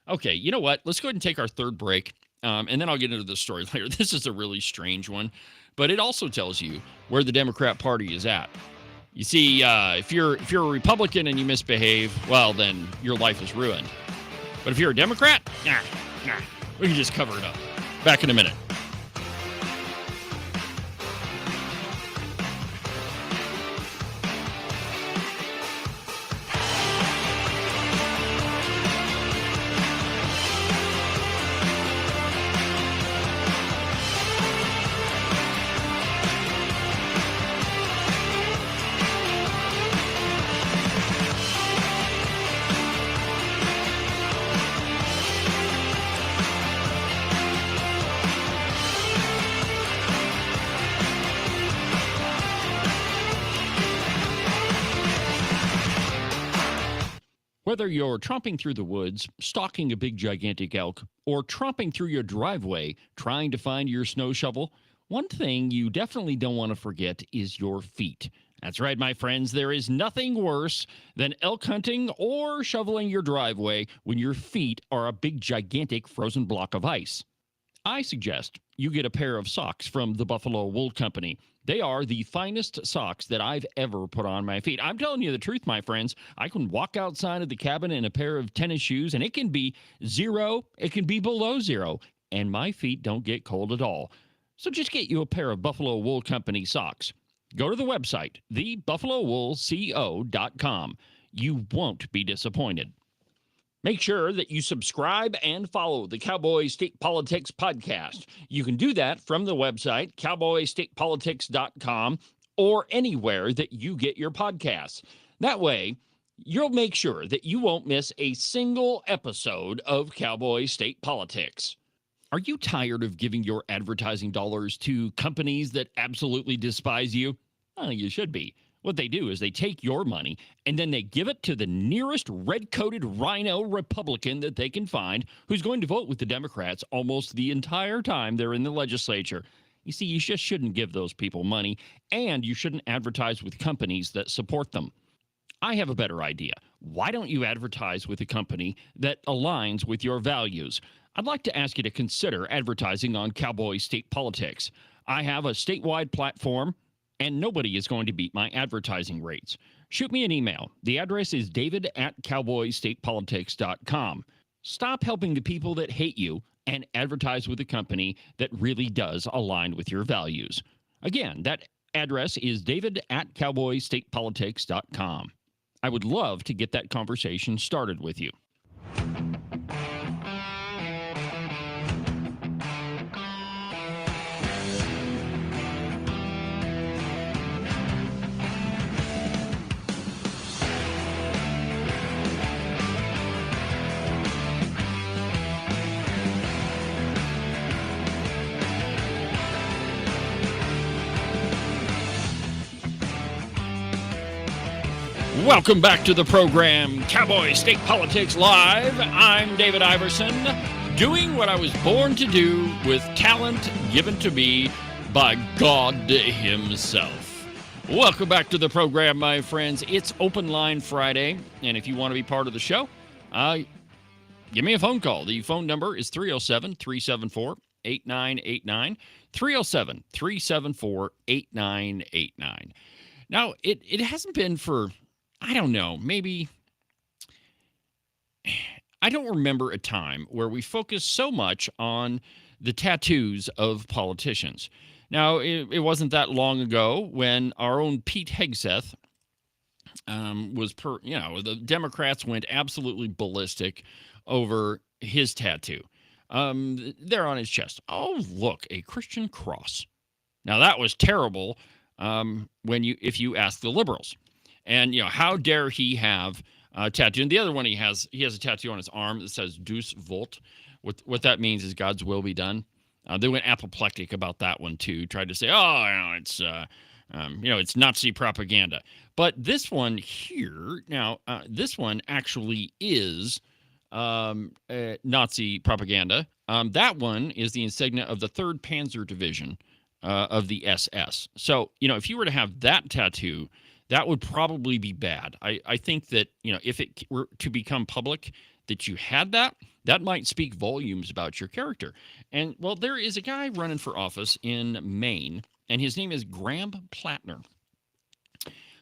Speaker 3: okay, you know what? Let's go ahead and take our third break, and then I'll get into the story later. This is a really strange one, but it also tells you where the Democrat Party is at. You see, if you're a Republican and you misbehave, well, then your life is ruined. But if you're a Democrat, nah, we can just cover it up. Back in a minute. Whether you're tromping through the woods, stalking a big gigantic elk, or tromping through your driveway trying to find your snow shovel, one thing you definitely don't want to forget is your feet. That's right, my friends, there is nothing worse than elk hunting or shoveling your driveway when your feet are a big gigantic frozen block of ice. I suggest you get a pair of socks from the Buffalo Wool Company. They are the finest socks that I've ever put on my feet. I'm telling you the truth, my friends. I can walk outside of the cabin in a pair of tennis shoes, and it can be 0, it can be below 0, and my feet don't get cold at all. So just get you a pair of Buffalo Wool Company socks. Go to the website, thebuffalowoolco.com. You won't be disappointed. Make sure that you subscribe and follow the Cowboy State Politics podcast. You can do that from the website, cowboystatepolitics.com, or anywhere that you get your podcasts. That way, you'll make sure that you won't miss a single episode of Cowboy State Politics. Are you tired of giving your advertising dollars to companies that absolutely despise you? Well, you should be. What they do is they take your money and then they give it to the nearest red-coated rhino Republican that they can find who's going to vote with the Democrats almost the entire time they're in the legislature. You see, you just shouldn't give those people money, and you shouldn't advertise with companies that support them. I have a better idea. Why don't you advertise with a company that aligns with your values? I'd like to ask you to consider advertising on Cowboy State Politics. I have a statewide platform, and nobody is going to beat my advertising rates. Shoot me an email. The address is david@cowboystatepolitics.com. Stop helping the people that hate you and advertise with a company that really does align with your values. Again, that address is david@cowboystatepolitics.com. I would love to get that conversation started with you. Welcome back to the program, Cowboy State Politics Live. I'm David Iverson, doing what I was born to do with talent given to me by God himself. Welcome back to the program, my friends. It's Open Line Friday, and if you want to be part of the show, give me a phone call. The phone number is 307-374-8989, 307-374-8989. Now, it hasn't been for, I don't know, maybe, I don't remember a time where we focused so much on the tattoos of politicians. Now, it wasn't that long ago when our own Pete Hegseth the Democrats went absolutely ballistic over his tattoo. There on his chest. Oh, look, a Christian cross. Now that was terrible. If you ask the liberals, and how dare he have a tattoo? And the other one he has a tattoo on his arm that says Deus Vult. What that means is God's will be done. They went apoplectic about that one too. Tried to say, it's Nazi propaganda. But this one here, this one actually is Nazi propaganda. That one is the insignia of the 3rd Panzer Division of the SS. So, if you were to have that tattoo, that would probably be bad. I think that, if it were to become public that you had that might speak volumes about your character. And, well, there is a guy running for office in Maine, and his name is Graham Plattner.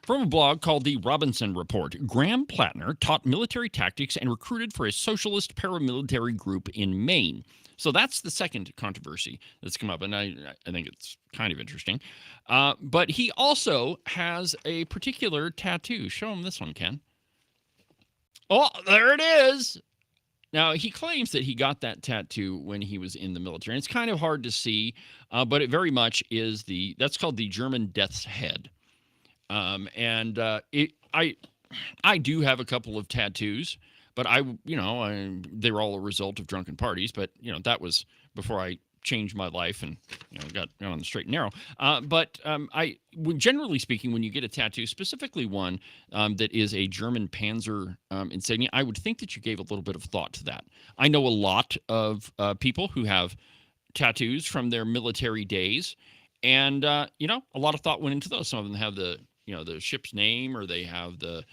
Speaker 3: From a blog called The Robinson Report, Graham Plattner taught military tactics and recruited for a socialist paramilitary group in Maine. So that's the second controversy that's come up, and I think it's kind of interesting. But he also has a particular tattoo. Show him this one, Ken. Oh, there it is. Now, he claims that he got that tattoo when he was in the military. And it's kind of hard to see, but it very much is that's called the German Death's Head. I do have a couple of tattoos, but they were all a result of drunken parties. But that was before I changed my life and got on the straight and narrow. Generally speaking, when you get a tattoo, specifically one that is a German Panzer insignia, I would think that you gave a little bit of thought to that. I know a lot of people who have tattoos from their military days, and a lot of thought went into those. Some of them have the ship's name, or they have the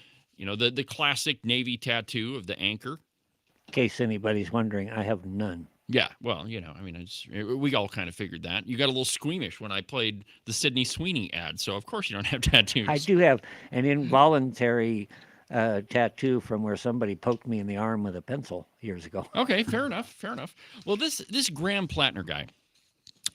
Speaker 3: classic Navy tattoo of the anchor.
Speaker 4: In case anybody's wondering, I have none.
Speaker 3: Yeah, well, we all kind of figured that. You got a little squeamish when I played the Sydney Sweeney ad, so of course you don't have tattoos.
Speaker 4: I do have an involuntary tattoo from where somebody poked me in the arm with a pencil years ago.
Speaker 3: Okay, fair enough. Well, this Graham Plattner guy,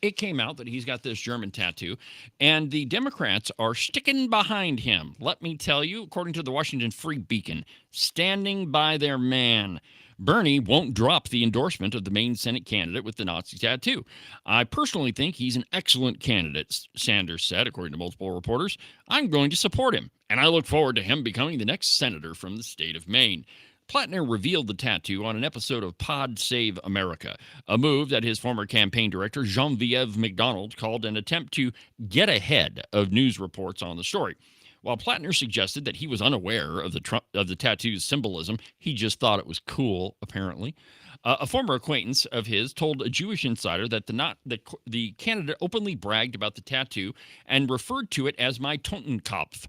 Speaker 3: it came out that he's got this German tattoo, and the Democrats are sticking behind him. Let me tell you, according to the Washington Free Beacon, standing by their man. Bernie won't drop the endorsement of the Maine Senate candidate with the Nazi tattoo. I personally think he's an excellent candidate, Sanders said, according to multiple reporters. I'm going to support him, and I look forward to him becoming the next senator from the state of Maine. Plattner revealed the tattoo on an episode of Pod Save America, a move that his former campaign director, Genevieve McDonald, called an attempt to get ahead of news reports on the story. While Plattner suggested that he was unaware of the tattoo's symbolism, he just thought it was cool, apparently. A former acquaintance of his told a Jewish insider that the candidate openly bragged about the tattoo and referred to it as my Totenkopf.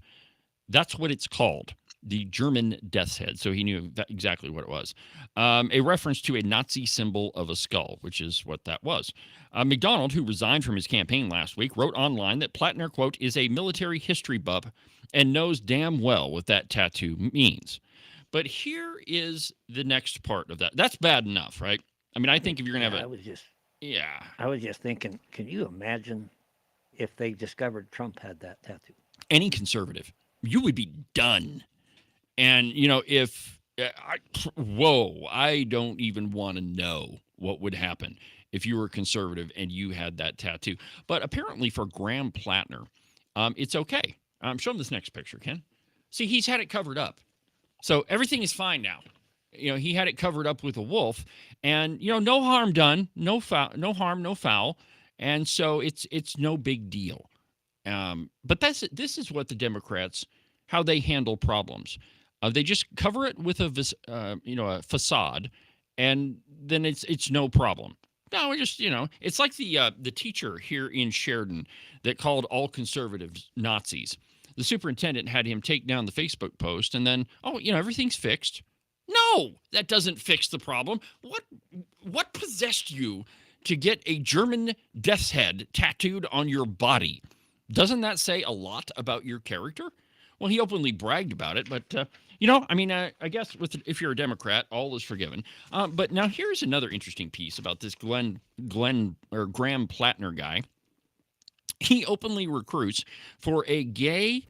Speaker 3: That's what it's called, the German Death's Head. So he knew exactly what it was. A reference to a Nazi symbol of a skull, which is what that was. McDonald, who resigned from his campaign last week, wrote online that Plattner, quote, is a military history buff and knows damn well what that tattoo means. But here is the next part of that. That's bad enough, right? I mean, I think if you're going to have
Speaker 4: I was just thinking, can you imagine if they discovered Trump had that tattoo?
Speaker 3: Any conservative, you would be done. And, I don't even want to know what would happen if you were conservative and you had that tattoo. But apparently for Graham Plattner, it's okay. Show him this next picture, Ken. See, he's had it covered up. So everything is fine now. He had it covered up with a wolf, and, no harm done, no harm, no foul. And so it's no big deal. But this is what the Democrats, how they handle problems. They just cover it with a facade, and then it's no problem. No, it's like the teacher here in Sheridan that called all conservatives Nazis. The superintendent had him take down the Facebook post, and then, everything's fixed. No, that doesn't fix the problem. What possessed you to get a German death's head tattooed on your body? Doesn't that say a lot about your character? Well, he openly bragged about it, but I guess if you're a Democrat, all is forgiven. But now here's another interesting piece about this Graham Plattner guy. He openly recruits for a gay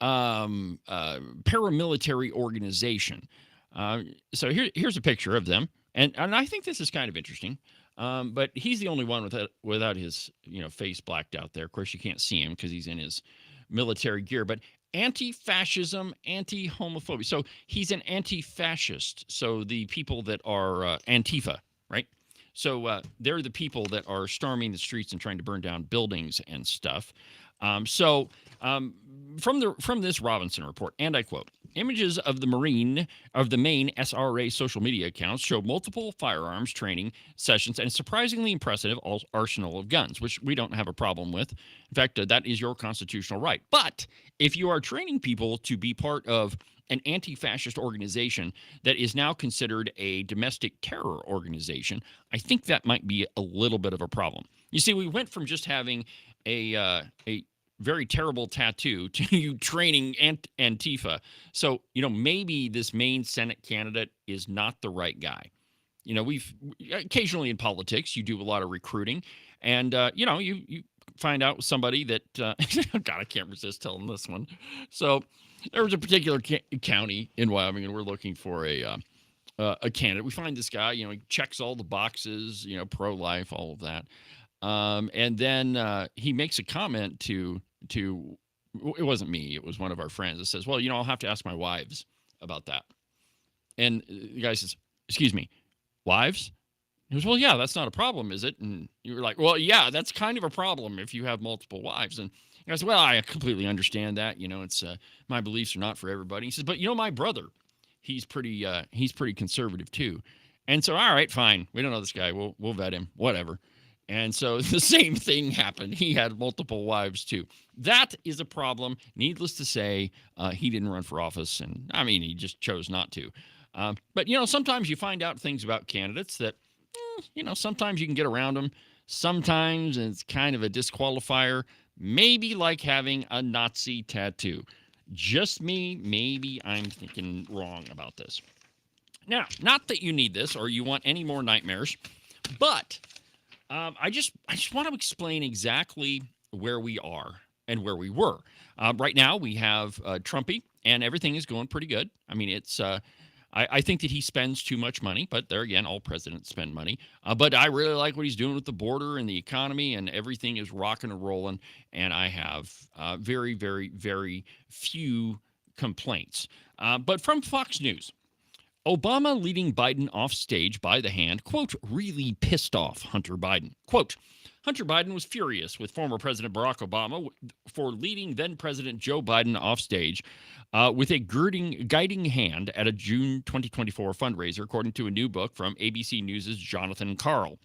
Speaker 3: paramilitary organization. So here's a picture of them, and I think this is kind of interesting. But he's the only one without his face blacked out there. Of course, you can't see him because he's in his military gear. But anti-fascism, anti-homophobia. So he's an anti-fascist. So the people that are Antifa, right? So they're the people that are storming the streets and trying to burn down buildings and stuff. From this Robinson report, and I quote, images of the main SRA social media accounts show multiple firearms training sessions and a surprisingly impressive arsenal of guns, which we don't have a problem with. In fact, that is your constitutional right. But if you are training people to be part of an anti-fascist organization that is now considered a domestic terror organization, I think that might be a little bit of a problem. You see, we went from just having a very terrible tattoo to you training Antifa. So, maybe this Maine Senate candidate is not the right guy. We've occasionally in politics, you do a lot of recruiting and, you find out somebody that, God, I can't resist telling this one. So there was a particular county in Wyoming and we're looking for a candidate. We find this guy, he checks all the boxes, pro-life, all of that. And then he makes a comment to it wasn't me, it was one of our friends that says, well, I'll have to ask my wives about that. And the guy says, excuse me, wives? He goes, well, yeah, that's not a problem, is it? And you were like, well, yeah, that's kind of a problem if you have multiple wives. And I said, well, I completely understand that. It's my beliefs are not for everybody. He says, but my brother, he's pretty conservative too. And so, all right, fine. We don't know this guy. We'll vet him, whatever. And so the same thing happened. He had multiple wives too. That is a problem. Needless to say, he didn't run for office. And he just chose not to. But, sometimes you find out things about candidates that, sometimes you can get around them. Sometimes it's kind of a disqualifier. Maybe like having a Nazi tattoo. Just me. Maybe I'm thinking wrong about this. Now, not that you need this or you want any more nightmares, but I just want to explain exactly where we are and where we were. Right now, we have Trumpy, and everything is going pretty good. I think that he spends too much money, but there again, all presidents spend money. But I really like what he's doing with the border and the economy, and everything is rocking and rolling. And I have very, very, very few complaints. But from Fox News, Obama leading Biden off stage by the hand, quote, really pissed off Hunter Biden. Quote, Hunter Biden was furious with former President Barack Obama for leading then-President Joe Biden off stage with a guiding hand at a June 2024 fundraiser, according to a new book from ABC News' Jonathan Karl.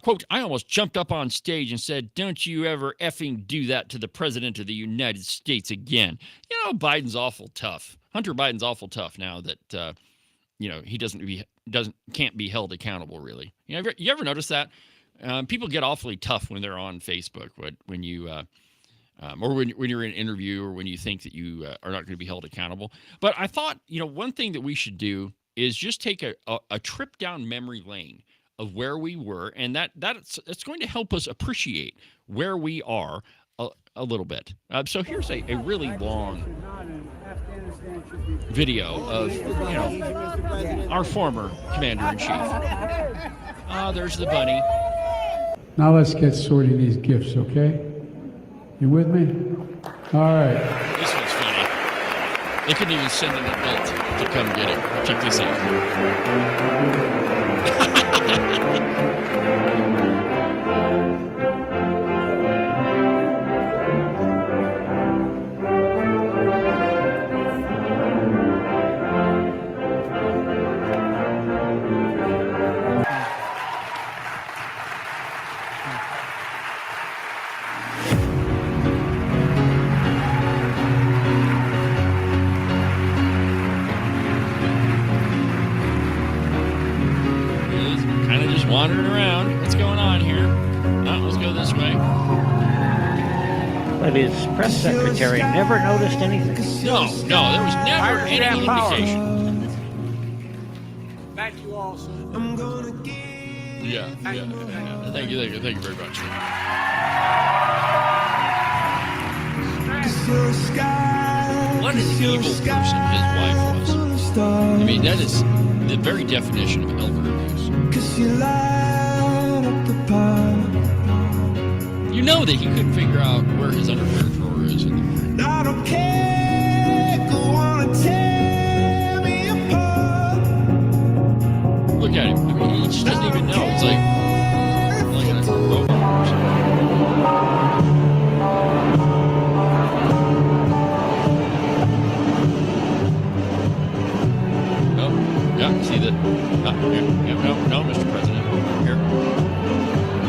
Speaker 3: Quote, I almost jumped up on stage and said, don't you ever effing do that to the President of the United States again. Biden's awful tough. Hunter Biden's awful tough now that, he can't be held accountable, really. You ever notice that? People get awfully tough when they're on Facebook, when you or when you're in an interview or when you think that you are not going to be held accountable. But I thought, one thing that we should do is just take a trip down memory lane of where we were, and that's going to help us appreciate where we are a little bit. So here's a really long video of our former commander-in-chief. There's the bunny.
Speaker 14: Now let's get sorting these gifts, okay? You with me? All right.
Speaker 3: This one's funny. They couldn't even send an adult to come get it. Check this out.
Speaker 4: But But his press secretary never noticed anything.
Speaker 3: No, there was never any indication.
Speaker 15: Thank you all, sir.
Speaker 3: Yeah. Thank you very much. What an evil person his wife was. I mean, that is the very definition of elder abuse. You know that he couldn't figure out where his underwear drawer is.
Speaker 15: I don't care, go on and tear me apart.
Speaker 3: Look at him. I mean, he just doesn't even know. It's like a robot or something. Yeah, see that? No, Mr. President. Here.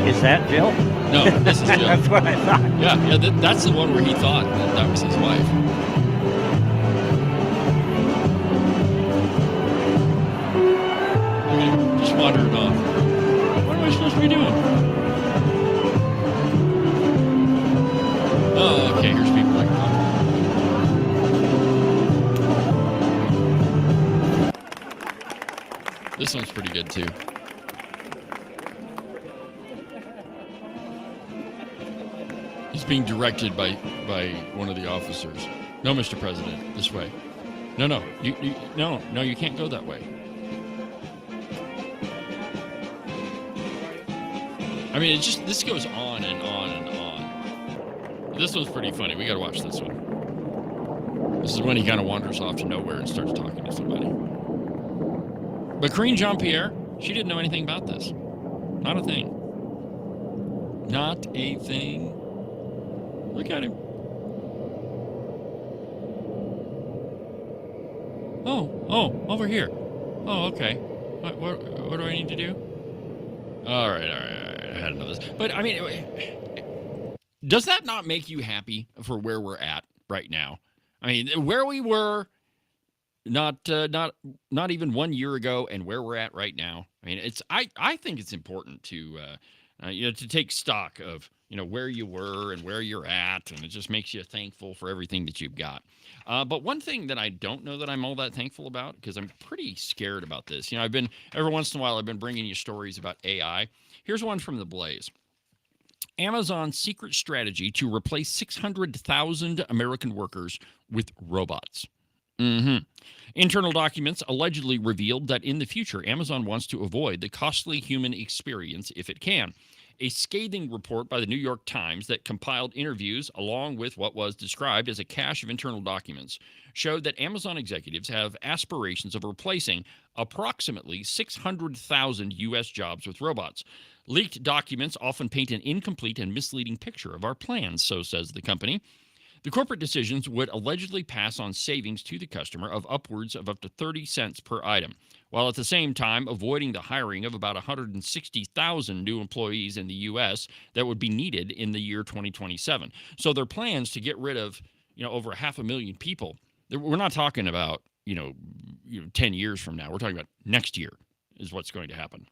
Speaker 4: Is that Jill?
Speaker 3: No, this is Jill.
Speaker 4: That's what I thought.
Speaker 3: Yeah, that's the one where he thought that was his wife. Look at him, just wandering off. What am I supposed to be doing? Oh, okay, here's people like, this one's pretty good, too. He's being directed by one of the officers. No, Mr. President, this way. No, you can't go that way. I mean, this goes on and on and on. This one's pretty funny. We got to watch this one. This is when he kind of wanders off to nowhere and starts talking to somebody. But Karine Jean-Pierre, she didn't know anything about this. Not a thing. Not a thing. Look at him. Oh, over here. Oh, okay. What do I need to do? All right. I had to know this. But, I mean, does that not make you happy for where we're at right now? I mean, where we were not even 1 year ago and where we're at right now. I mean, I think it's important to to take stock of where you were and where you're at, and it just makes you thankful for everything that you've got. But one thing that I don't know that I'm all that thankful about, because I'm pretty scared about this. I've been every once in a while I've been bringing you stories about AI. Here's one from the Blaze. Amazon's secret strategy to replace 600,000 American workers with robots. Internal documents allegedly revealed that in the future, Amazon wants to avoid the costly human experience if it can. A scathing report by the New York Times that compiled interviews along with what was described as a cache of internal documents showed that Amazon executives have aspirations of replacing approximately 600,000 U.S. jobs with robots. Leaked documents often paint an incomplete and misleading picture of our plans, so says the company. The corporate decisions would allegedly pass on savings to the customer of upwards of up to 30 cents per item, while at the same time avoiding the hiring of about 160,000 new employees in the U.S. that would be needed in the year 2027. So their plans to get rid of, over 500,000 people, we're not talking about, 10 years from now. We're talking about next year is what's going to happen.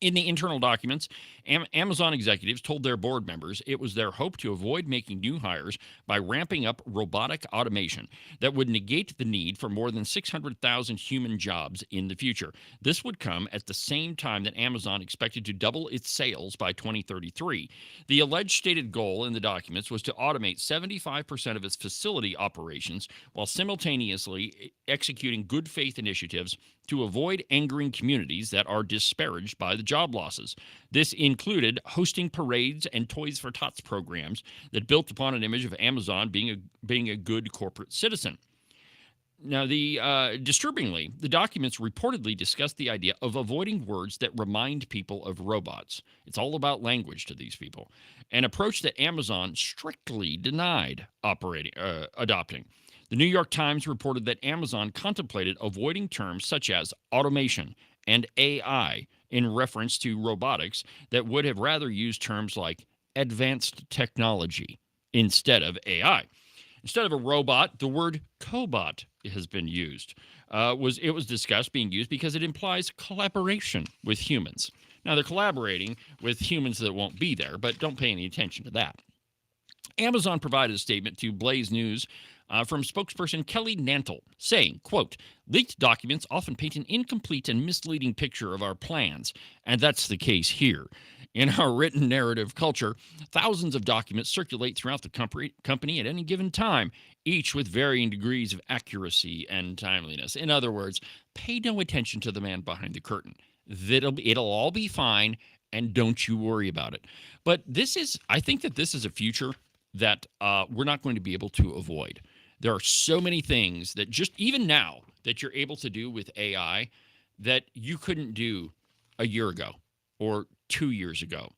Speaker 3: In the internal documents, Amazon executives told their board members it was their hope to avoid making new hires by ramping up robotic automation that would negate the need for more than 600,000 human jobs in the future. This would come at the same time that Amazon expected to double its sales by 2033. The alleged stated goal in the documents was to automate 75% of its facility operations while simultaneously executing good faith initiatives to avoid angering communities that are disparaged by the job losses. This included hosting parades and Toys for Tots programs that built upon an image of Amazon being a good corporate citizen. Now, disturbingly, the documents reportedly discussed the idea of avoiding words that remind people of robots. It's all about language to these people, an approach that Amazon strictly denied adopting. The New York Times reported that Amazon contemplated avoiding terms such as automation and AI in reference to robotics that would have rather used terms like advanced technology instead of AI. Instead of a robot, the word cobot has been used. It was discussed being used because it implies collaboration with humans. Now, they're collaborating with humans that won't be there, but don't pay any attention to that. Amazon provided a statement to Blaze News from spokesperson Kelly Nantle, saying, quote, leaked documents often paint an incomplete and misleading picture of our plans, and that's the case here. In our written narrative culture, thousands of documents circulate throughout the company at any given time, each with varying degrees of accuracy and timeliness. In other words, pay no attention to the man behind the curtain. It'll all be fine, and don't you worry about it. But I think that this is a future that we're not going to be able to avoid. There are so many things that just even now that you're able to do with AI that you couldn't do a year ago or 2 years ago.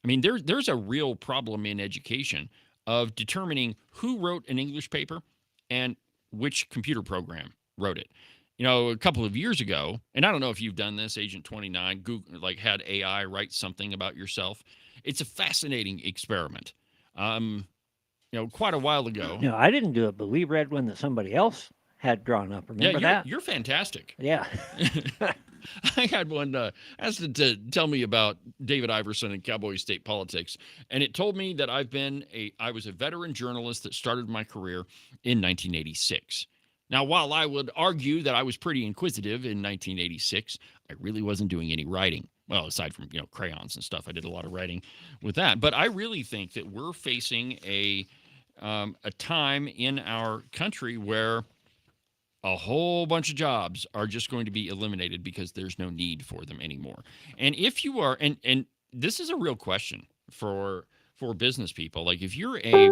Speaker 3: I mean, there's a real problem in education of determining who wrote an English paper and which computer program wrote it. You know, a couple of years ago, and I don't know if you've done this, Agent 29, Google, had AI write something about yourself. It's a fascinating experiment. Quite a while ago.
Speaker 4: No, I didn't do it, but we read one that somebody else had drawn up. Remember that?
Speaker 3: You're fantastic.
Speaker 4: Yeah.
Speaker 3: I had one asked it to tell me about David Iverson and Cowboy state politics, and it told me that I was a veteran journalist that started my career in 1986. Now, while I would argue that I was pretty inquisitive in 1986, I really wasn't doing any writing. Well, aside from crayons and stuff, I did a lot of writing with that. But I really think that we're facing a time in our country where a whole bunch of jobs are just going to be eliminated because there's no need for them anymore. And if you are, and this is a real question for business people, like if you're a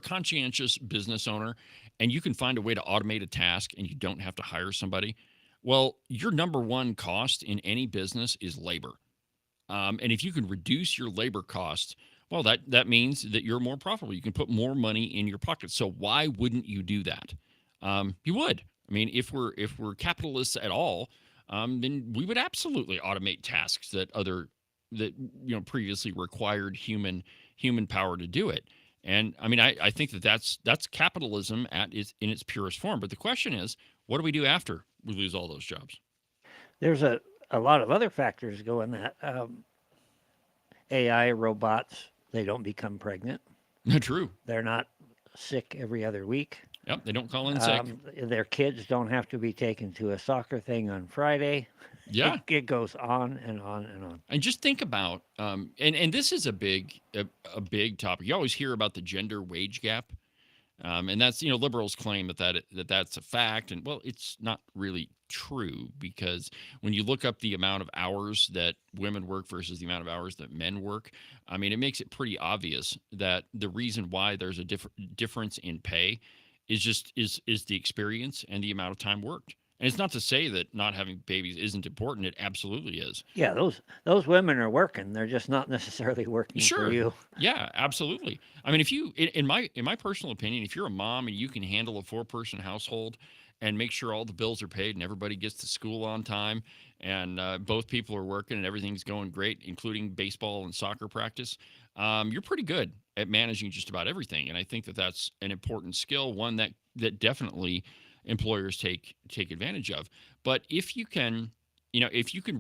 Speaker 3: conscientious business owner and you can find a way to automate a task and you don't have to hire somebody, well, your number one cost in any business is labor. And if you can reduce your labor costs, well, that means that you're more profitable. You can put more money in your pocket. So why wouldn't you do that? You would. I mean, if we're capitalists at all, then we would absolutely automate tasks that previously required human power to do it. And I mean, I think that's capitalism in its purest form. But the question is, what do we do after we lose all those jobs?
Speaker 4: There's a lot of other factors go in that. AI, robots, they don't become pregnant.
Speaker 3: True.
Speaker 4: They're not sick every other week.
Speaker 3: Yep, they don't call in sick.
Speaker 4: Their kids don't have to be taken to a soccer thing on Friday.
Speaker 3: Yeah.
Speaker 4: It goes on and on and on.
Speaker 3: And just think about, and this is a big topic. You always hear about the gender wage gap. And that's, liberals claim that's a fact. And well, it's not really true, because when you look up the amount of hours that women work versus the amount of hours that men work, I mean, it makes it pretty obvious that the reason why there's a difference in pay is the experience and the amount of time worked. And it's not to say that not having babies isn't important. It absolutely is.
Speaker 4: Yeah, those women are working. They're just not necessarily working for you.
Speaker 3: Yeah, absolutely. I mean, if you, in my personal opinion, if you're a mom and you can handle a 4-person household and make sure all the bills are paid and everybody gets to school on time and both people are working and everything's going great, including baseball and soccer practice, you're pretty good at managing just about everything. And I think that that's an important skill, one that definitely employers take advantage of. But if you can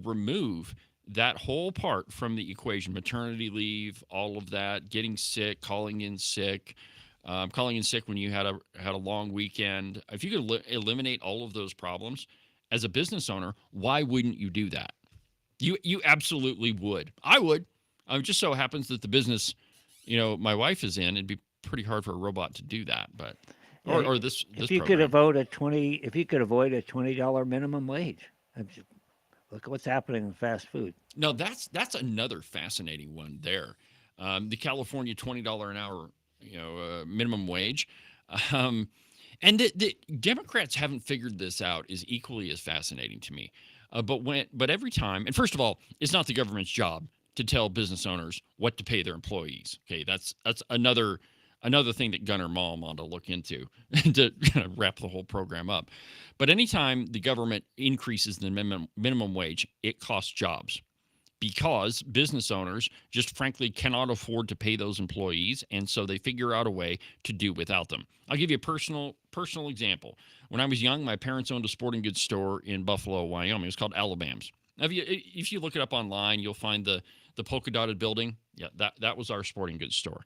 Speaker 3: remove that whole part from the equation, maternity leave, all of that, getting sick, calling in sick when you had a long weekend, if you could eliminate all of those problems as a business owner, why wouldn't you do that? You absolutely would. I would. It just so happens that the business, my wife is in, it'd be pretty hard for a robot to do that, but. Or this.
Speaker 4: If you could avoid a $20 minimum wage, look at what's happening in fast food.
Speaker 3: No, that's another fascinating one there. The California $20 an hour, minimum wage, and the Democrats haven't figured this out is equally as fascinating to me. But every time, and first of all, it's not the government's job to tell business owners what to pay their employees. Okay, that's another thing that Gunnar Malm ought to look into to kind of wrap the whole program up. But anytime the government increases the minimum wage, it costs jobs, because business owners just frankly cannot afford to pay those employees, and so they figure out a way to do without them. I'll give you a personal example. When I was young, my parents owned a sporting goods store in Buffalo, Wyoming. It was called Alabama's. Now, if you look it up online, you'll find the the polka dotted building. Yeah, that was our sporting goods store.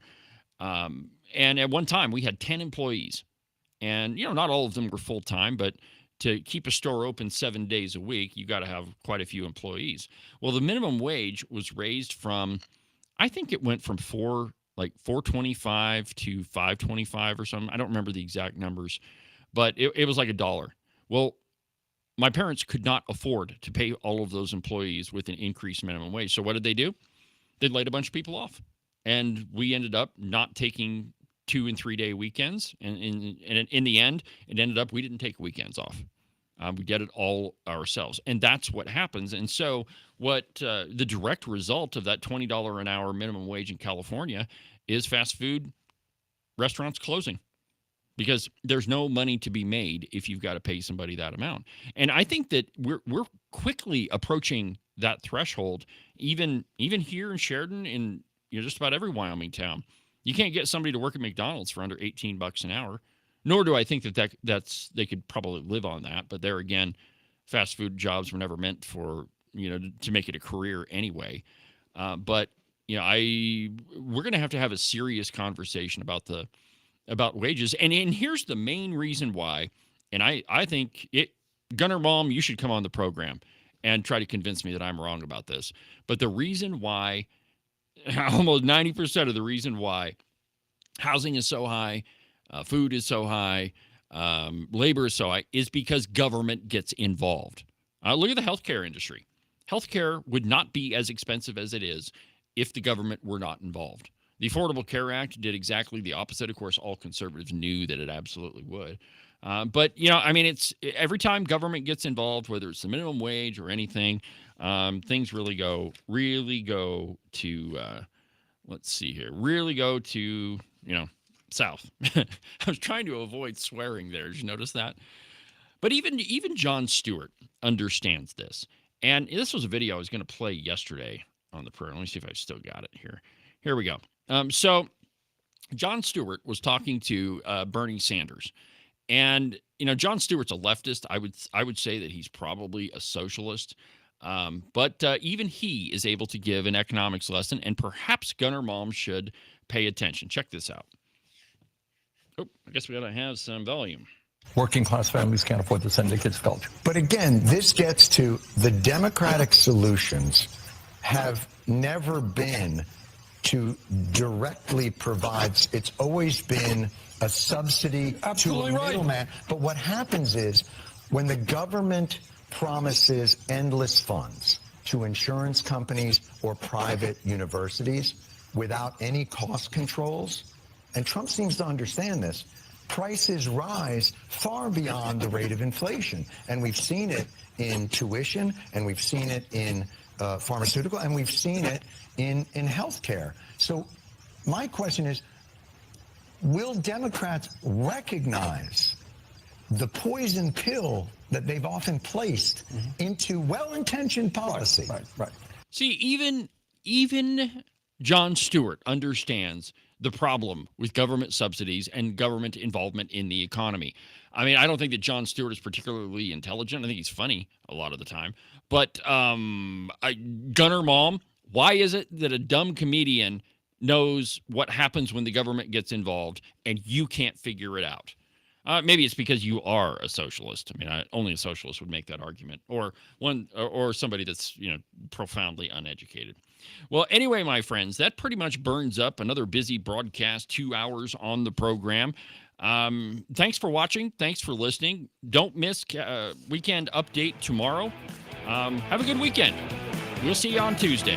Speaker 3: And at one time we had 10 employees, and not all of them were full time, but to keep a store open 7 days a week, you got to have quite a few employees. Well, the minimum wage was raised from, I think it went from $4.25 to $5.25 or something. I don't remember the exact numbers, but it was like $1. Well, my parents could not afford to pay all of those employees with an increased minimum wage. So what did they do? They laid a bunch of people off, and we ended up not taking 2 and 3 day weekends. And in the end, it ended up we didn't take weekends off. We did it all ourselves. And that's what happens. And so what the direct result of that $20 an hour minimum wage in California is fast food restaurants closing, because there's no money to be made if you've got to pay somebody that amount. And I think that we're quickly approaching that threshold, even here in Sheridan, in just about every Wyoming town. You can't get somebody to work at McDonald's for under $18 an hour, nor do I think that's they could probably live on that. But there again, fast food jobs were never meant for, to make it a career anyway. But we're going to have a serious conversation about wages. And here's the main reason why. And I think Gunner Mom, you should come on the program and try to convince me that I'm wrong about this. But the reason why, almost 90% of the reason why housing is so high, food is so high, labor is so high, is because government gets involved. Look at the healthcare industry. Healthcare would not be as expensive as it is if the government were not involved. The Affordable Care Act did exactly the opposite. Of course, all conservatives knew that it absolutely would. But it's every time government gets involved, whether it's the minimum wage or anything, things really go to, let's see here, really go to, south. I was trying to avoid swearing there. Did you notice that? But even Jon Stewart understands this. And this was a video I was going to play yesterday on the program. Let me see if I still got it here. Here we go. So Jon Stewart was talking to Bernie Sanders. And, Jon Stewart's a leftist. I would say that he's probably a socialist. But even he is able to give an economics lesson, and perhaps Gunner Mom should pay attention. Check this out. Oh, I guess we got to have some volume.
Speaker 16: Working class families can't afford to send their kids to college. But again, this gets to the Democratic solutions have never been to directly provide. It's always been a subsidy to a middleman. But what happens is when the government promises endless funds to insurance companies or private universities without any cost controls, and Trump seems to understand this, prices rise far beyond the rate of inflation. And we've seen it in tuition, and we've seen it in pharmaceutical, and we've seen it in healthcare. So my question is, will Democrats recognize the poison pill that they've often placed into well-intentioned policy? Right.
Speaker 3: See, even Jon Stewart understands the problem with government subsidies and government involvement in the economy. I mean, I don't think that Jon Stewart is particularly intelligent. I think he's funny a lot of the time. But Gunner Mom, why is it that a dumb comedian knows what happens when the government gets involved and you can't figure it out? Maybe it's because you are a socialist. I mean, only a socialist would make that argument, or somebody that's profoundly uneducated. Well, anyway, my friends, that pretty much burns up another busy broadcast, 2 hours on the program. Thanks for watching. Thanks for listening. Don't miss Weekend Update tomorrow. Have a good weekend. We'll see you on Tuesday.